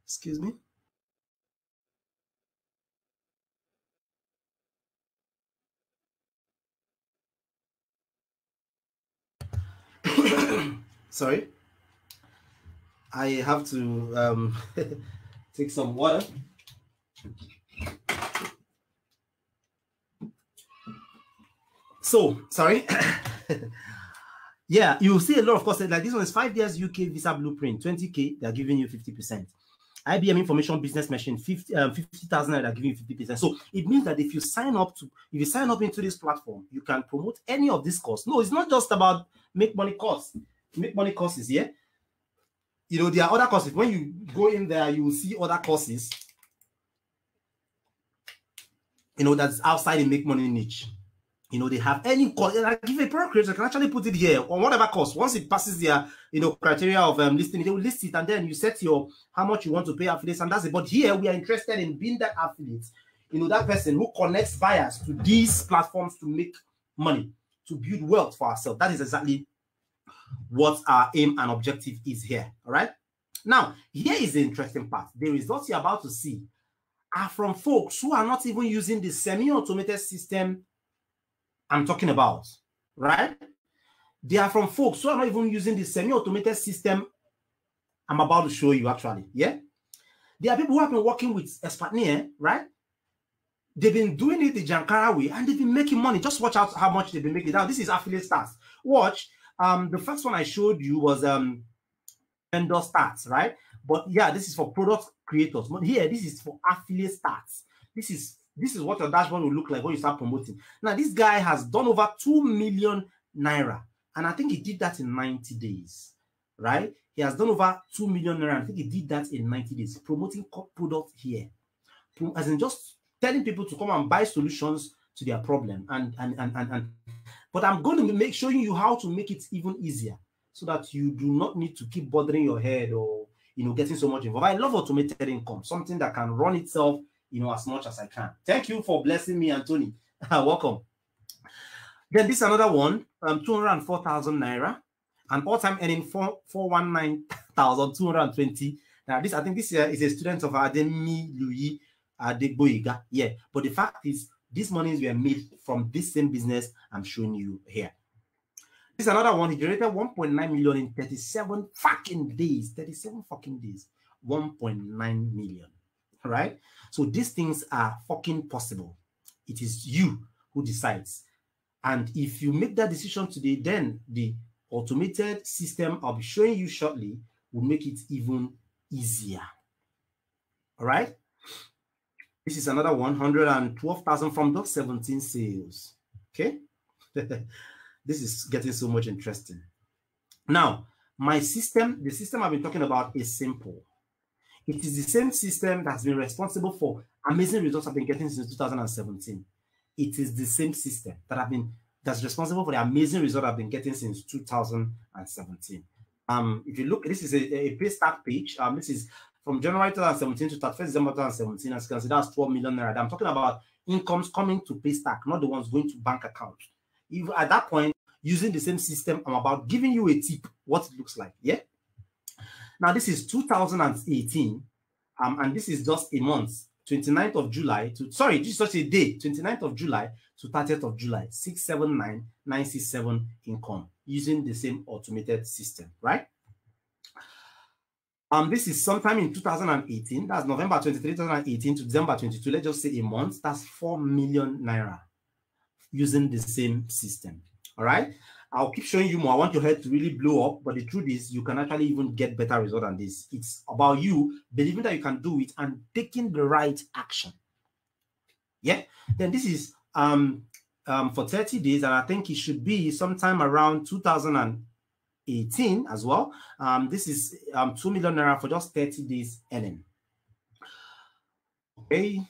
Excuse me. Sorry. I have to take some water. So, sorry. Yeah, you see a lot of courses like this one is 5 years UK visa blueprint, 20K, they're giving you 50%. IBM information business machine, 50,000, they're giving you 50%. So it means that if you sign up into this platform, you can promote any of these courses. No, it's not just about make money course. Make money courses, yeah. There are other courses. When you go in there, you will see other courses. That's outside the make money niche. They have any course. Like if a product creator can actually put it here on whatever course. Once it passes their, criteria of listing, they will list it, and then you set how much you want to pay affiliates, and that's it. But here we are interested in being that affiliate, that person who connects buyers to these platforms to make money, to build wealth for ourselves. That is exactly what our aim and objective is here. All right. Now, here is the interesting part. The results you're about to see are from folks who are not even using the semi-automated system I'm talking about, right? They are from folks who are not even using the semi-automated system I'm about to show you, actually, yeah? There are people who have been working with Espanier, right? They've been doing it the Jankara way, and they've been making money. Just watch out how much they've been making. Now, this is affiliate stats. Watch. The first one I showed you was vendor stats, right? But yeah, this is for product creators. But here, this is for affiliate stats. This is what your dashboard will look like when you start promoting. Now, this guy has done over 2 million naira, and I think he did that in 90 days, right? He has done over 2 million naira, and I think he did that in 90 days, promoting product here, as in just telling people to come and buy solutions to their problem. But I'm going to make showing you how to make it even easier, so that you do not need to keep bothering your head or getting so much involved. I love automated income, something that can run itself as much as I can. Thank you for blessing me, Anthony. Welcome. Then this is another one, 204,000 naira, and all-time earning 419,220. Now, I think this is a student of Ademi Louis Adeboiga. Yeah, but the fact is, these monies were made from this same business I'm showing you here. This is another one. He generated 1.9 million in 37 fucking days. 37 fucking days. 1.9 million. All right. So these things are fucking possible. It is you who decides. And if you make that decision today, then the automated system I'll be showing you shortly will make it even easier. All right. This is another 112,000 from those 17 sales. Okay. This is getting so much interesting. Now, my system, the system I've been talking about is simple. It is the same system that's been responsible for amazing results I've been getting since 2017. It is the same system that's responsible for the amazing result I've been getting since 2017. If you look, this is a pay stack page. This is from January 2017 to 31st December 2017. As you can see, that's 12 million naira. I'm talking about incomes coming to pay stack, not the ones going to bank account. If at that point, using the same system, I'm about giving you a tip what it looks like. Yeah. Now this is 2018, and this is just a month, 29th of July to sorry, this is just a day, 29th of July to 30th of July, 679,967 income using the same automated system, right? This is sometime in 2018. That's November 23, 2018 to December 22. Let's just say a month. That's 4 million naira using the same system. All right. I'll keep showing you more. I want your head to really blow up, but the truth is you can actually even get better results than this. It's about you believing that you can do it and taking the right action. Yeah. Then this is for 30 days, and I think it should be sometime around 2018 as well. This is 2 million naira for just 30 days earning. Okay.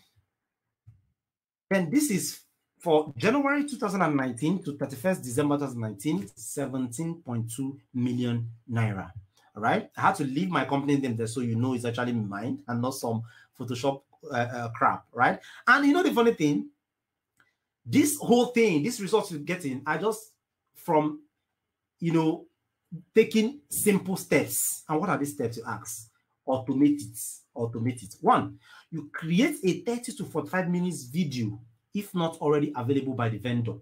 Then this is for January 2019 to 31st December 2019, 17.2 million naira. All right. I had to leave my company name there so you know it's actually mine and not some Photoshop crap. Right. And you know the funny thing, this whole thing, this results you're getting, are just from, you know, taking simple steps. And what are these steps you ask? Automate it. Automate it. One, you create a 30 to 45 minutes video, if not already available by the vendor.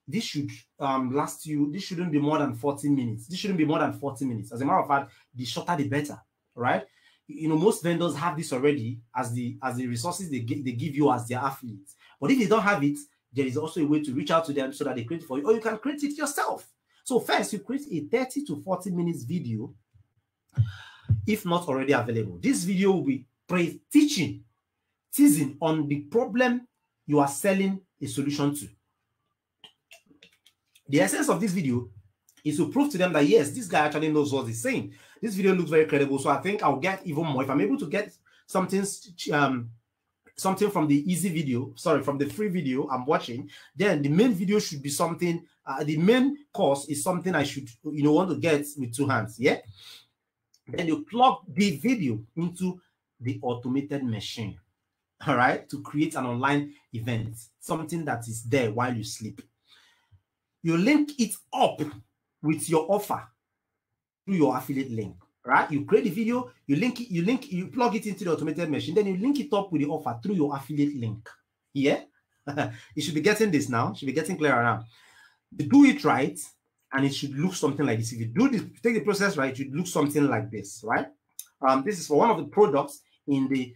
This should last you, this shouldn't be more than 40 minutes. This shouldn't be more than 40 minutes. As a matter of fact, the shorter the better, right? You know, most vendors have this already as the resources they give you as their affiliates. But if they don't have it, there is also a way to reach out to them so that they create it for you, or you can create it yourself. So first, you create a 30 to 40 minutes video, if not already available. This video will be teasing on the problem you are selling a solution to. The essence of this video is to prove to them that, yes, this guy actually knows what he's saying. This video looks very credible, so I think I'll get even more. If I'm able to get something from the easy video, sorry, from the free video I'm watching, then the main video should be something, the main course is something I should, you know, want to get with two hands, yeah? Then you plug the video into the automated machine, all right, to create an online event, something that is there while you sleep. You link it up with your offer through your affiliate link, right? You create the video, you plug it into the automated machine, then you link it up with the offer through your affiliate link. Yeah, you should be getting this now. Should be getting clearer now. You do it right, and it should look something like this. If you do this, take the process right, it should look something like this, right? This is for one of the products in the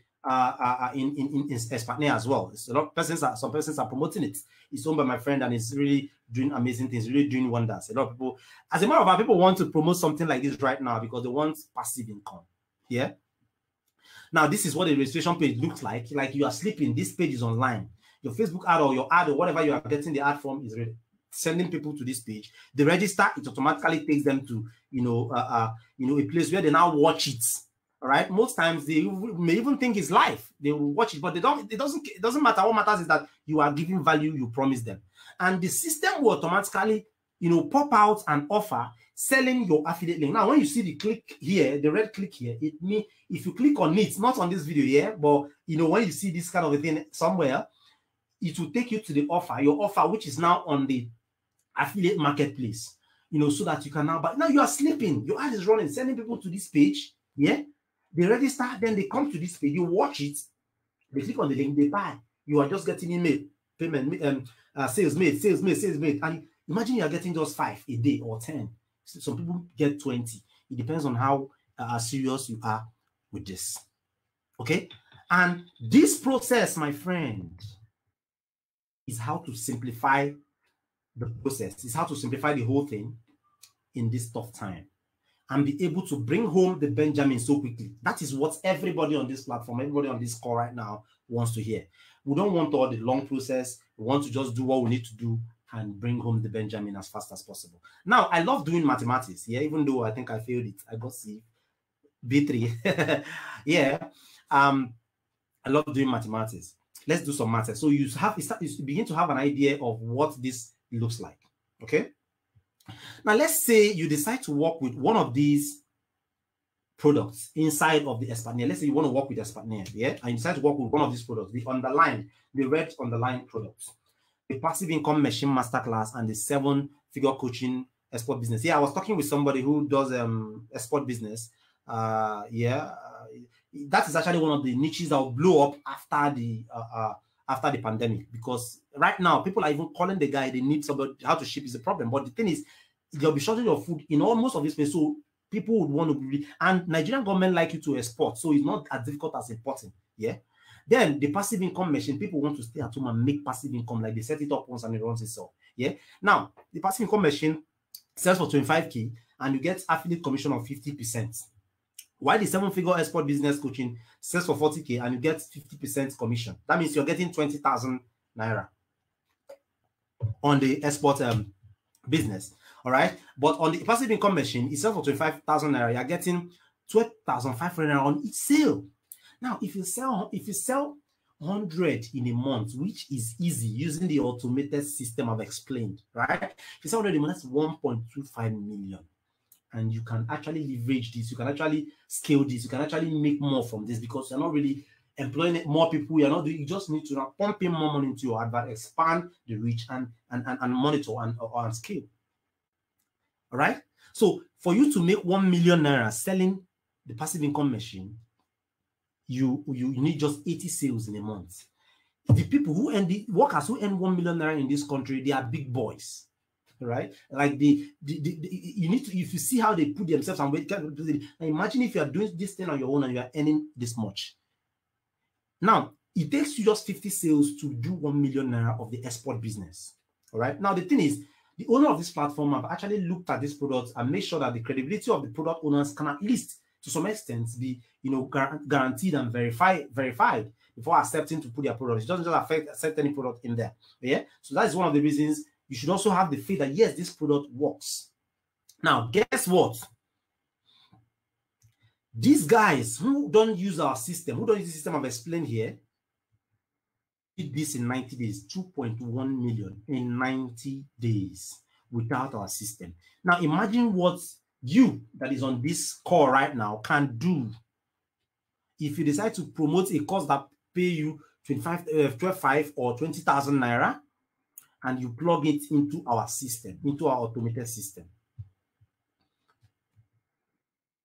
in Espana as well. It's a lot of persons some persons are promoting it. It's owned by my friend and it's really doing amazing things, really doing wonders. A lot of people, as a matter of fact, people want to promote something like this right now because they want passive income. Yeah. Now, this is what the registration page looks like. Like you are sleeping, this page is online. Your Facebook ad or your ad or whatever you are getting the ad from is ready. Sending people to this page. They register, it automatically takes them to a place where they now watch it. All right. Most times they may even think it's live. They will watch it, but they don't. It doesn't matter. What matters is that you are giving value you promised them, and the system will automatically, pop out an offer selling your affiliate link. Now, when you see the click here, the red click here, it means if you click on it, not on this video here, but when you see this kind of a thing somewhere, it will take you to the offer, your offer, which is now on the affiliate marketplace. So that you can now buy. Now you are sleeping. Your ad is running, sending people to this page. Yeah. They register, then they come to this page, you watch it, they click on the link, they buy. You are just getting email, payment, sales made, and Imagine you're getting just 5 a day or 10. Some people get 20. It depends on how serious you are with this. Okay? And this process, my friend, is how to simplify the process. It's how to simplify the whole thing in this tough time and be able to bring home the Benjamin so quickly. That is what everybody on this platform, everybody on this call right now wants to hear. We don't want all the long process. We want to just do what we need to do and bring home the Benjamin as fast as possible. Now, I love doing mathematics. Yeah, even though I think I failed it. I got C, B3. Yeah. I love doing mathematics. Let's do some maths. So you begin to have an idea of what this looks like. Okay. Now let's say you decide to work with one of these products inside of the Espanier. Let's say you want to work with Espanier, yeah, and you decide to work with one of these products, the red underlined products, the passive income machine masterclass, and the 7-figure coaching export business. Yeah, I was talking with somebody who does export business. That is actually one of the niches that will blow up after the pandemic, because right now people are even calling the guy. They need somebody. How to ship is a problem, but the thing is, there'll be shortage of food in almost of this place, so people would want to be, and Nigerian government like you to export, so it's not as difficult as importing. Yeah. Then the passive income machine, people want to stay at home and make passive income, like they set it up once and it runs itself. Yeah. Now the passive income machine sells for 25K and you get affiliate commission of 50%. While the 7-figure export business coaching sells for 40K and you get 50% commission. That means you're getting 20,000 naira on the export business. All right. But on the passive income machine, it sells for 25,000 naira. You're getting 12,500 naira on each sale. Now, if you sell 100 in a month, which is easy using the automated system I've explained, right? If you sell 100 a month, that's 1.25 million. And you can actually leverage this. You can actually scale this. You can actually make more from this, because you're not really employing more people. You just need to now pump in more money into your advert, expand the reach, and monitor and scale. All right. So for you to make 1 million naira selling the passive income machine, you need just 80 sales in a month. The people who workers who earn 1 million naira in this country, they are big boys. Right? Like you need to, if you see how they put themselves and wait, imagine if you are doing this thing on your own and you are earning this much. Now it takes you just 50 sales to do 1 million naira of the export business. All right. Now the thing is, the owner of this platform have actually looked at this product and made sure that the credibility of the product owners can at least to some extent be, guaranteed and verified before accepting to put their product. It doesn't just accept any product in there. Yeah. So that is one of the reasons. You should also have the faith that, yes, this product works. Now, guess what? These guys who don't use our system, who don't use the system I've explained here, did this in 90 days, 2.1 million in 90 days without our system. Now, imagine what you that is on this call right now can do if you decide to promote a course that pay you 12,500 or 20,000 naira, and you plug it into our system, into our automated system.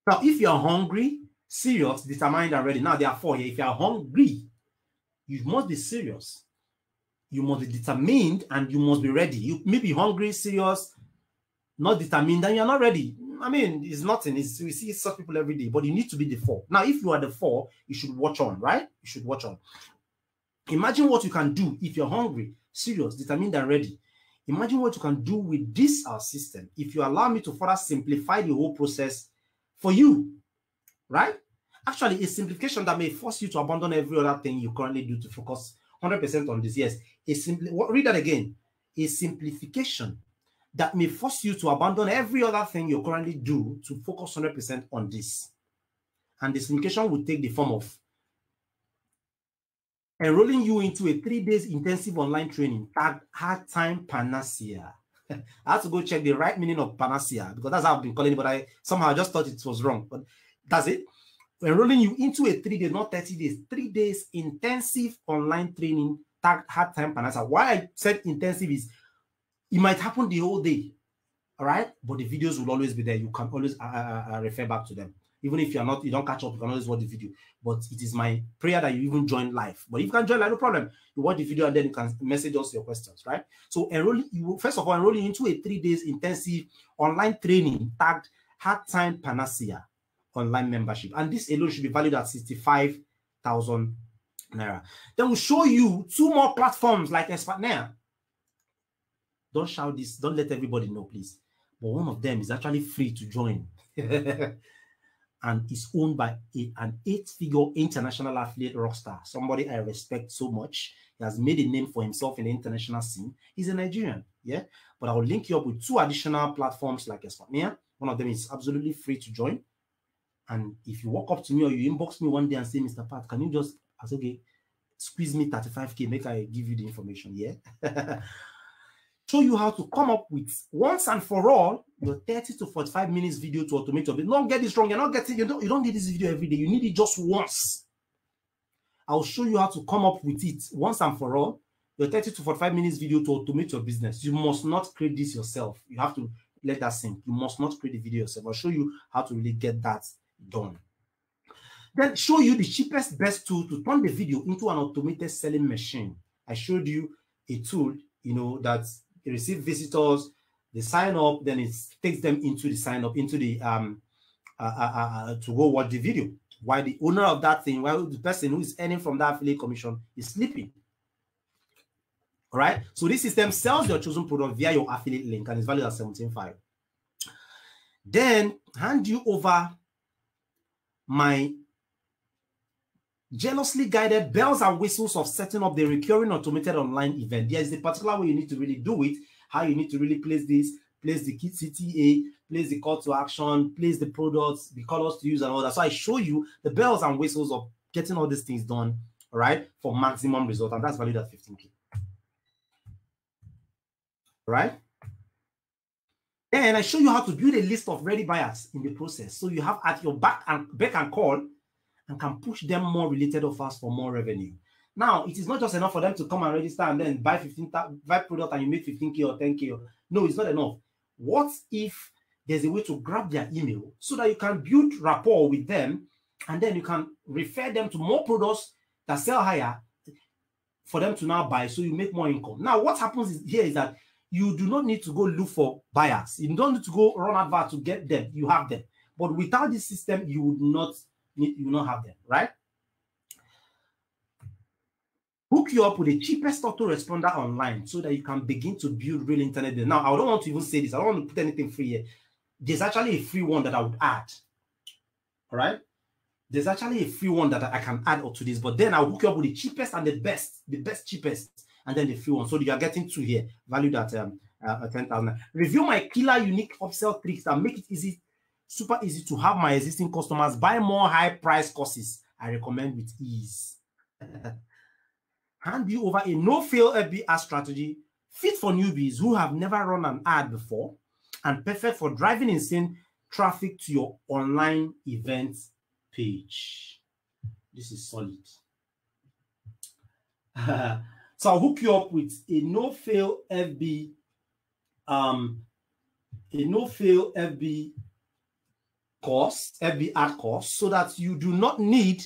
Now, if you're hungry, serious, determined, and ready, now there are 4 here. If you're hungry, you must be serious. You must be determined, and you must be ready. You may be hungry, serious, not determined, and you're not ready. I mean, it's nothing. We see such people every day, but you need to be the 4. Now, if you are the 4, you should watch on, right? You should watch on. Imagine what you can do if you're hungry, serious, determined, and ready. Imagine what you can do with this our system if you allow me to further simplify the whole process for you, right? Actually, a simplification that may force you to abandon every other thing you currently do to focus 100% on this. Yes, read that again. A simplification that may force you to abandon every other thing you currently do to focus 100% on this. And the simplification will take the form of enrolling you into a 3 days intensive online training tagged Hard Time Panacea. I had to go check the right meaning of panacea, because that's how I've been calling it, but I somehow just thought it was wrong. But that's it. Enrolling you into a 3 days, not 30 days, 3 days intensive online training tagged Hard Time Panacea. Why I said intensive is it might happen the whole day, all right? But the videos will always be there. You can always refer back to them. Even if you don't catch up, you can always watch the video. But it is my prayer that you even join live. But if you can join live, no problem. You watch the video and then you can message us your questions, right? So first of all, enroll you into a 3 days intensive online training tagged Hard Time Panacea online membership. And this alone should be valued at 65,000 naira. Then we'll show you 2 more platforms like Expertnaire. Don't shout this, don't let everybody know, please. But one of them is actually free to join. And is owned by an 8-figure international affiliate rockstar, somebody I respect so much. He has made a name for himself in the international scene. He's a Nigerian, yeah? But I'll link you up with 2 additional platforms like Expertnaire. One of them is absolutely free to join. And if you walk up to me or you inbox me one day and say, Mr. Pat, can you just, I said, okay, squeeze me 35K, make I give you the information, yeah? Show you how to come up with, once and for all, your 30 to 45 minutes video to automate your business. Don't get this wrong. You're not getting, you don't need this video every day. You need it just once. I'll show you how to come up with it once and for all. Your 30 to 45 minutes video to automate your business. You must not create this yourself. You have to let that sink. You must not create the video yourself. I'll show you how to really get that done. Then show you the cheapest, best tool to turn the video into an automated selling machine. I showed you a tool, that receive visitors, they sign up, then it takes them into the sign up, into the to go watch the video. While the owner of that thing, while the person who is earning from that affiliate commission is sleeping. All right. So this system sells your chosen product via your affiliate link and is valued at 17.5. Then hand you over my jealously guided bells and whistles of setting up the recurring automated online event. There is a particular way you need to really do it, how you need to really place this, place the key CTA, place the call to action, place the products, the colors to use and all that. So I show you the bells and whistles of getting all these things done, all right, for maximum result. And that's valued at 15K. All right. And I show you how to build a list of ready buyers in the process. So you have at your beck and call and can push them more related offers for more revenue. Now, it is not just enough for them to come and register and then buy product and you make 15K or 10K. No, it's not enough. What if there's a way to grab their email so that you can build rapport with them and then you can refer them to more products that sell higher for them to now buy so you make more income. Now, what happens here is that you do not need to go look for buyers. You don't need to go run advert to get them. You have them. But without this system, you would not have them, right? Hook you up with the cheapest autoresponder online so that you can begin to build real internet business. Now, I don't want to even say this. I don't want to put anything free here. There's actually a free one that I would add. All right? There's actually a free one that I can add to this, but then I'll hook you up with the cheapest and the best cheapest, and then the free one. So you are getting 2 here, valued at 10,000. Review my killer unique upsell tricks that make it easy, super easy to have my existing customers buy more high price courses I recommend with ease. Hand you over a no-fail FB ad strategy fit for newbies who have never run an ad before and perfect for driving insane traffic to your online event page. This is solid. So I'll hook you up with a no-fail FB course, FB ad course, so that you do not need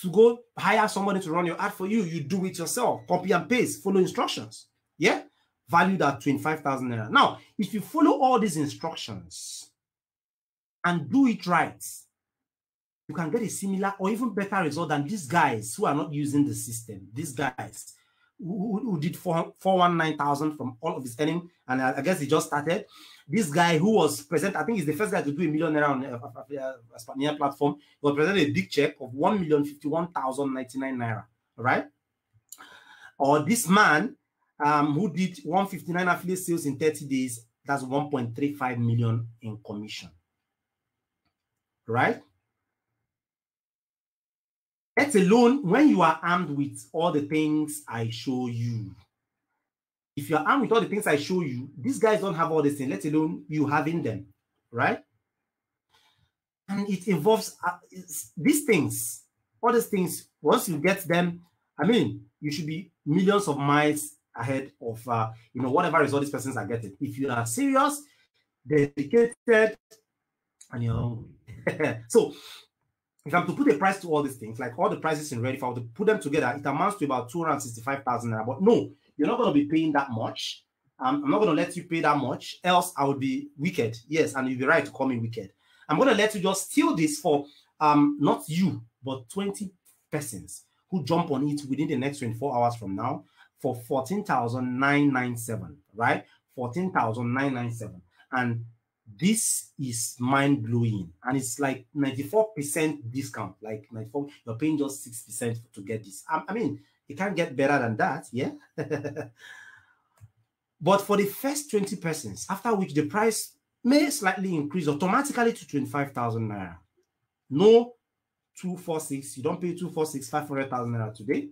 to go hire somebody to run your ad for you. You do it yourself. Copy and paste, follow instructions. Yeah? Valued at 25,000 naira. Now, if you follow all these instructions and do it right, you can get a similar or even better result than these guys who are not using the system. These guys who did 419,000 from all of his earning, and I guess he just started. This guy who was present, I think he's the first guy to do $1 million on Expertnaire platform. He was presented a big check of 1,051,099 naira. All right. Or this man who did 159 affiliate sales in 30 days, that's 1.35 million in commission. Right? Let alone when you are armed with all the things I show you. If you're armed with all the things I show you, these guys don't have all these things, let alone you having them, right? And it involves these things, all these things. Once you get them, I mean, you should be millions of miles ahead of, whatever result these persons are getting. If you are serious, dedicated, and you're hungry. So if I'm to put a price to all these things, like all the prices in Red, if I were to put them together, it amounts to about 265,000 naira. But no, you're not going to be paying that much. I'm not going to let you pay that much, else I would be wicked. Yes, and you'd be right to call me wicked. I'm going to let you just steal this for not you, but 20 persons who jump on it within the next 24 hours from now for 14,997, right? 14,997. And this is mind-blowing, and it's like 94% discount, like 94, you're paying just 6% to get this. I mean, it can't get better than that, yeah. But for the first 20 persons, after which the price may slightly increase automatically to 25,000 naira. No 246, you don't pay 246 500,000 naira today,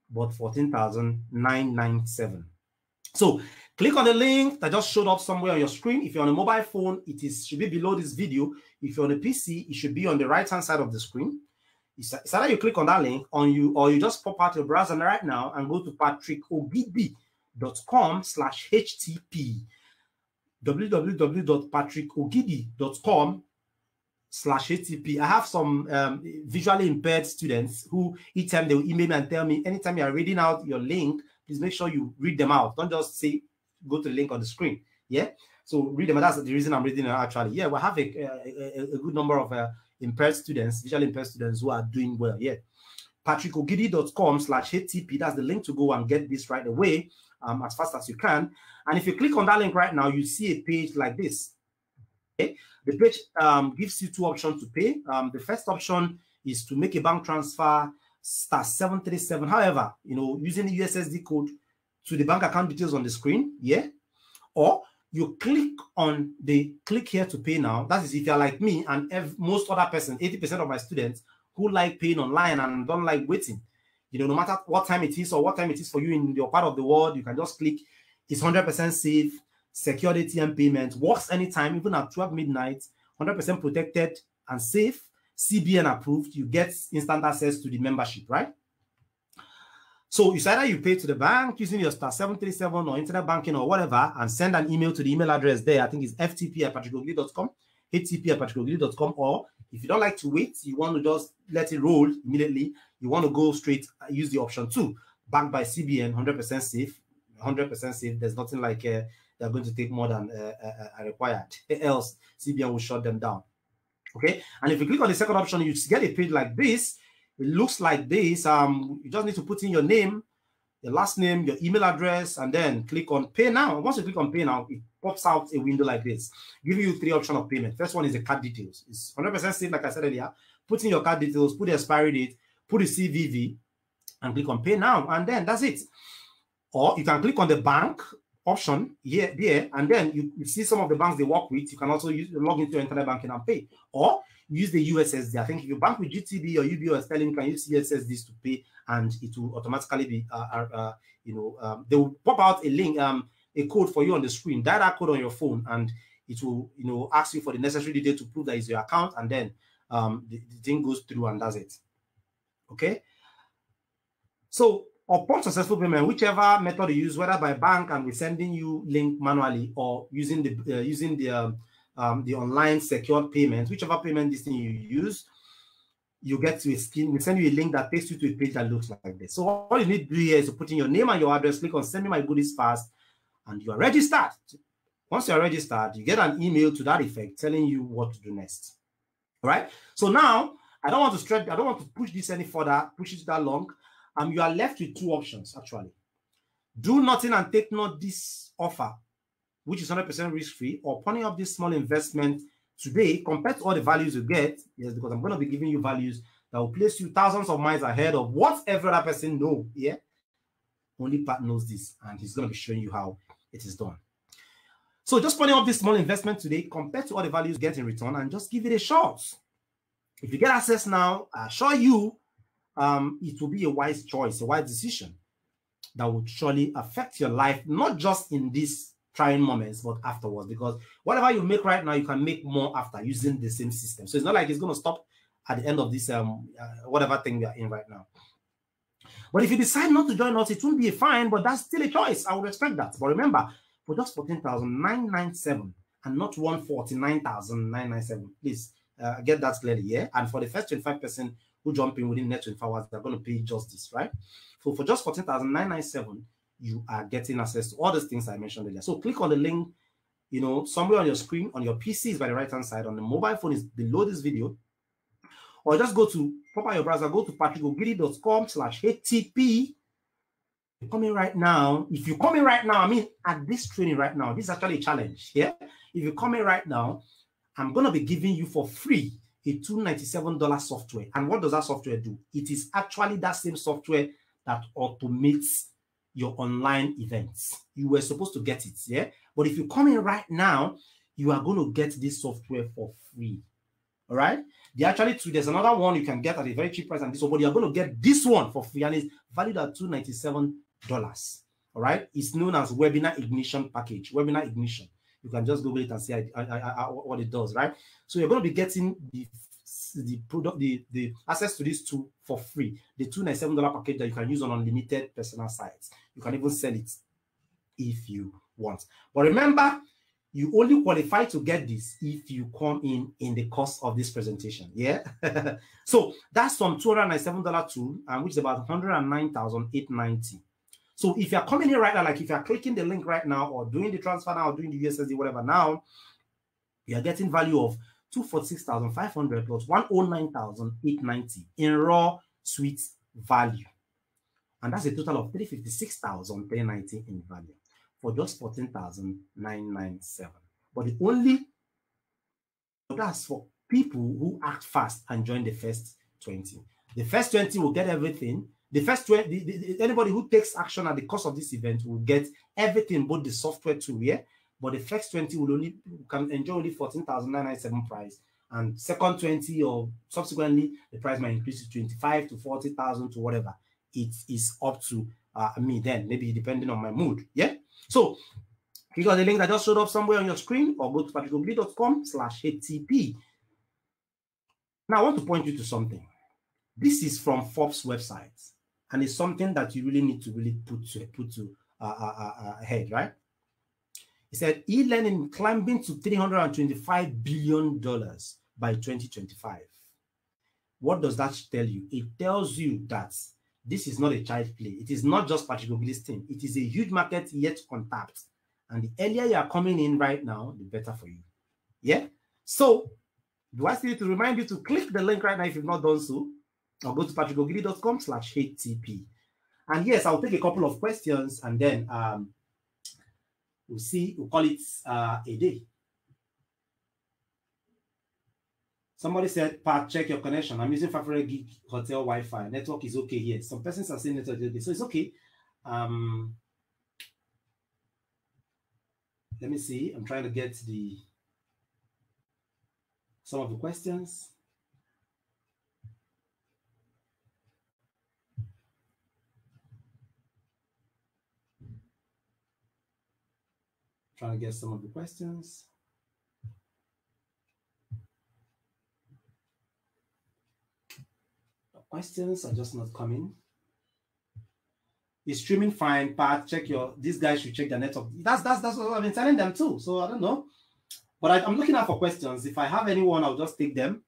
but 14,997. So click on the link that just showed up somewhere on your screen. If you're on a mobile phone, should be below this video. If you're on a PC, it should be on the right hand side of the screen. It's either you click on that link or you just pop out your browser right now and go to patrickogidi.com/htp. www.patrickogidi.com/htp. I have some visually impaired students who each time they will email me and tell me, anytime you are reading out your link, please make sure you read them out. Don't just say, go to the link on the screen. Yeah. So read them. That's the reason I'm reading it actually. Yeah. We have a good number of impaired students, visually impaired students who are doing well. Yeah. patrickogidi.com/htp. That's the link to go and get this right away as fast as you can. And if you click on that link right now, you see a page like this. Okay. The page gives you two options to pay. The first option is to make a bank transfer *737. However, using the USSD code to the bank account details on the screen, yeah. Or you click on the click here to pay now. That is if you're like me and most other person, 80% of my students who like paying online and don't like waiting. No matter what time it is or what time it is for you in your part of the world, you can just click. It's 100% safe, secure ATM payment, works anytime, even at 12 midnight, 100% protected and safe. CBN approved, you get instant access to the membership, right? So it's either you pay to the bank using your *737 or internet banking or whatever and send an email to the email address there. I think it's ftp@patrickogidi.com, htp@patrickogidi.com. Or if you don't like to wait, you want to just let it roll immediately, you want to go straight, use the option 2, backed by CBN, 100% safe, 100% safe. There's nothing like they're going to take more than required, else CBN will shut them down. Okay, and if you click on the second option, you get a page like this. It looks like this. You just need to put in your name, your last name, your email address, and then click on Pay Now. Once you click on Pay Now, it pops out a window like this, giving you 3 options of payment. First one is the card details. It's 100% safe, like I said earlier. Put in your card details, put the expiry date, put the CVV, and click on Pay Now, and then that's it. Or you can click on the bank option here, there, and then you see some of the banks they work with. You can also log into your internet banking and pay, or use the USSD. I think if you bank with GTB or UBO or Sterling, you can use USSDs to pay, and it will automatically be, they will pop out a link, a code for you on the screen, dial that code on your phone, and it will, ask you for the necessary detail to prove that it's your account, and then the thing goes through and does it. Okay. So upon successful payment, whichever method you use, whether by bank and we're sending you link manually or using the online secured payment, whichever payment this thing you use, you get to a screen. We send you a link that takes you to a page that looks like this. So all you need to do here is to put in your name and your address, click on Send Me My Goodies Fast, and you are registered. Once you're registered, you get an email to that effect telling you what to do next. All right. So now I don't want to stretch, I don't want to push this any further, push it that long. You are left with 2 options actually. Do nothing and take not this offer, which is 100% risk-free, or pony up this small investment today compared to all the values you get. Yes, because I'm going to be giving you values that will place you thousands of miles ahead of what every other person knows. Yeah, only Pat knows this, and he's going to be showing you how it is done. So just pony up this small investment today compared to all the values you get in return, and just give it a shot. If you get access now, I assure you, it will be a wise choice, a wise decision that would surely affect your life, not just in these trying moments, but afterwards. Because whatever you make right now, you can make more after using the same system. So it's not like it's going to stop at the end of this whatever thing we are in right now. But if you decide not to join us, it won't be a fine, but that's still a choice. I would respect that. But remember, for just 14,997 and not 149,997, please Get that clearly, yeah? And for the first 25% who jump in within the next 24 hours, they're going to pay just this, right? So for just 14,997, you are getting access to all those things I mentioned earlier. So click on the link, you know, somewhere on your screen. On your PC is by the right-hand side. On the mobile phone is below this video. Or just go to, pop out your browser, go to patrickogidi.com/HTP. You're coming right now. If you're coming right now, I mean, at this training right now, this is actually a challenge, yeah? If you're coming right now, I'm going to be giving you for free a $297 software. And what does that software do? It is actually that same software that automates your online events. You were supposed to get it, yeah? But if you come in right now, you are going to get this software for free. All right? There's another one you can get at a very cheap price, and this one, but you're going to get this one for free, and it's valued at $297. All right? It's known as Webinar Ignition Package. Webinar Ignition. You can just Google it and see what it does, right? So you're going to be getting the product, the access to this tool for free. The $297 package that you can use on unlimited personal sites. You can even sell it if you want. But remember, you only qualify to get this if you come in the course of this presentation. Yeah. So that's some $297 tool, which is about $109,890. So if you're coming in right now, like if you're clicking the link right now or doing the transfer now or doing the USSD, whatever now, you're getting value of $246,500 plus $109,890 in raw sweet value. And that's a total of $356,390 in value for just $14,997. But the only, that's for people who act fast and join the first 20. The first 20 will get everything. The first 20, anybody who takes action at the cost of this event will get everything, both the software too, yeah? But the first 20 will can enjoy only $14,997 price. And second 20 or subsequently, the price might increase to 25 to 40,000 to whatever. It is up to me then, maybe depending on my mood, yeah? So, click on the link that just showed up somewhere on your screen or go to patrickogidi.com/HTP. Now, I want to point you to something. This is from Forbes website, and it's something that you really need to put to head, right? It said e-learning climbing to $325 billion by 2025. What does that tell you? It tells you that this is not a child play. It is not just Patrick Ogidi's thing. It is a huge market yet untapped. And the earlier you are coming in right now, the better for you. Yeah? So, do I still need to remind you to click the link right now if you've not done so? Or go to patrickogidi.com/HTP. And yes, I'll take a couple of questions and then we'll call it a day. Somebody said, Pat, check your connection. I'm using 500 gig hotel Wi-Fi. Network is okay here. Some persons are saying network is okay, so it's okay. Let me see. I'm trying to get some of the questions. Trying to get some of the questions. The questions are just not coming. Is streaming fine? Pat, check these guys should check their network. That's what I've been telling them too. So I don't know. But I'm looking out for questions. If I have anyone, I'll just take them.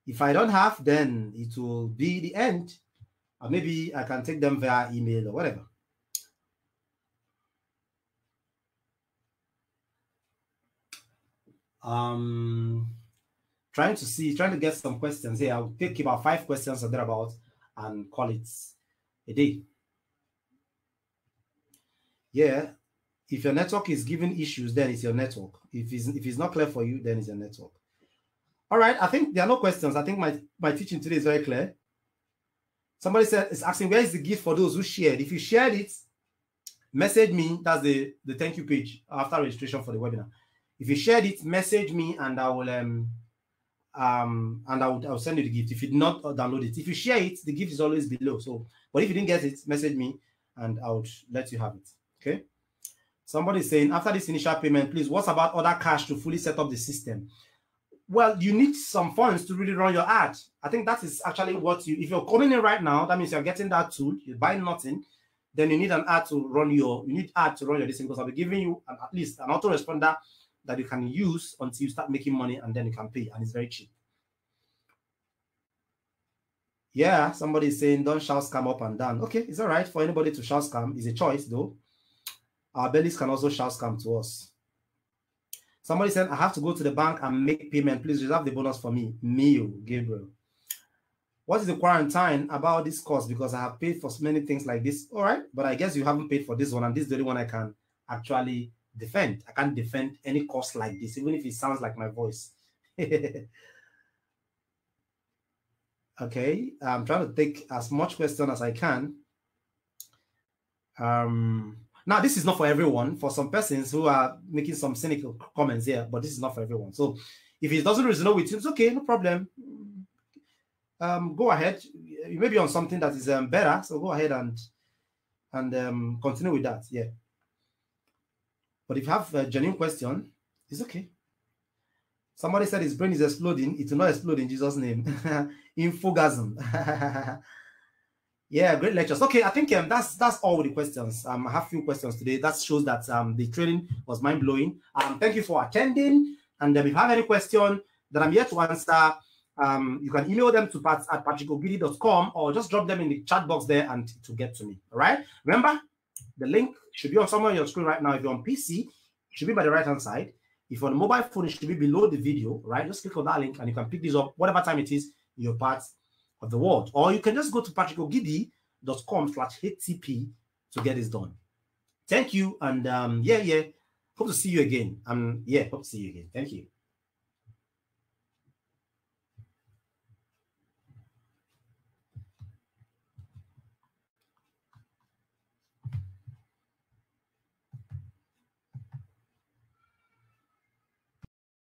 If I don't have, then it will be the end. Or maybe I can take them via email or whatever. Trying to get some questions here. I'll take about 5 questions or thereabout and call it a day. Yeah, if your network is giving issues, then it's your network. If it's not clear for you, then it's your network. All right, I think there are no questions. I think my teaching today is very clear. Somebody is asking, where is the gift for those who shared? If you shared it, message me. That's the thank you page after registration for the webinar. If you shared it, message me and I will I'll send you the gift. If you did not download it, if you share it, the gift is always below. So, but if you didn't get it, message me and I would let you have it. Okay. Somebody is saying, after this initial payment, please, what about other cash to fully set up the system? Well, you need some funds to really run your ad. I think that is actually what if you're coming in right now, that means you're getting that tool, you're buying nothing, then you need an ad to run your, this thing, because I'll be giving you at least an autoresponder that you can use until you start making money, and then you can pay, and it's very cheap. Yeah, somebody is saying don't shout scam up and down. Okay, it's all right for anybody to shout scam. It's a choice though. Our bellies can also shout scam to us. Somebody said, I have to go to the bank and make payment. Please reserve the bonus for me. Mio, Gabriel. What is the quarantine about this course? Because I have paid for many things like this. All right, but I guess you haven't paid for this one, and this is the only one I can actually defend. I can't defend any course like this, even if it sounds like my voice. Okay, I'm trying to take as much question as I can. Now, this is not for everyone. For some persons who are making some cynical comments here, but this is not for everyone. So if it doesn't resonate with you, it's okay, no problem. Go ahead. You may be on something that is better, so go ahead and continue with that. Yeah. But if you have a genuine question, it's okay. Somebody said his brain is exploding. It will not explode in Jesus' name. Infogasm. Yeah, great lectures. Okay, I think that's all with the questions. I have a few questions today. That shows that the training was mind-blowing. Thank you for attending. And if you have any question that I'm here to answer, you can email them to pat@patrickogidi.com or just drop them in the chat box there and to get to me. All right? Remember, the link should be on somewhere on your screen right now. If you're on PC, it should be by the right-hand side. If you're on a mobile phone, it should be below the video, right? Just click on that link and you can pick this up whatever time it is in your part of the world. Or you can just go to patrickogidi.com/HTP to get this done. Thank you. And hope to see you again. Hope to see you again. Thank you.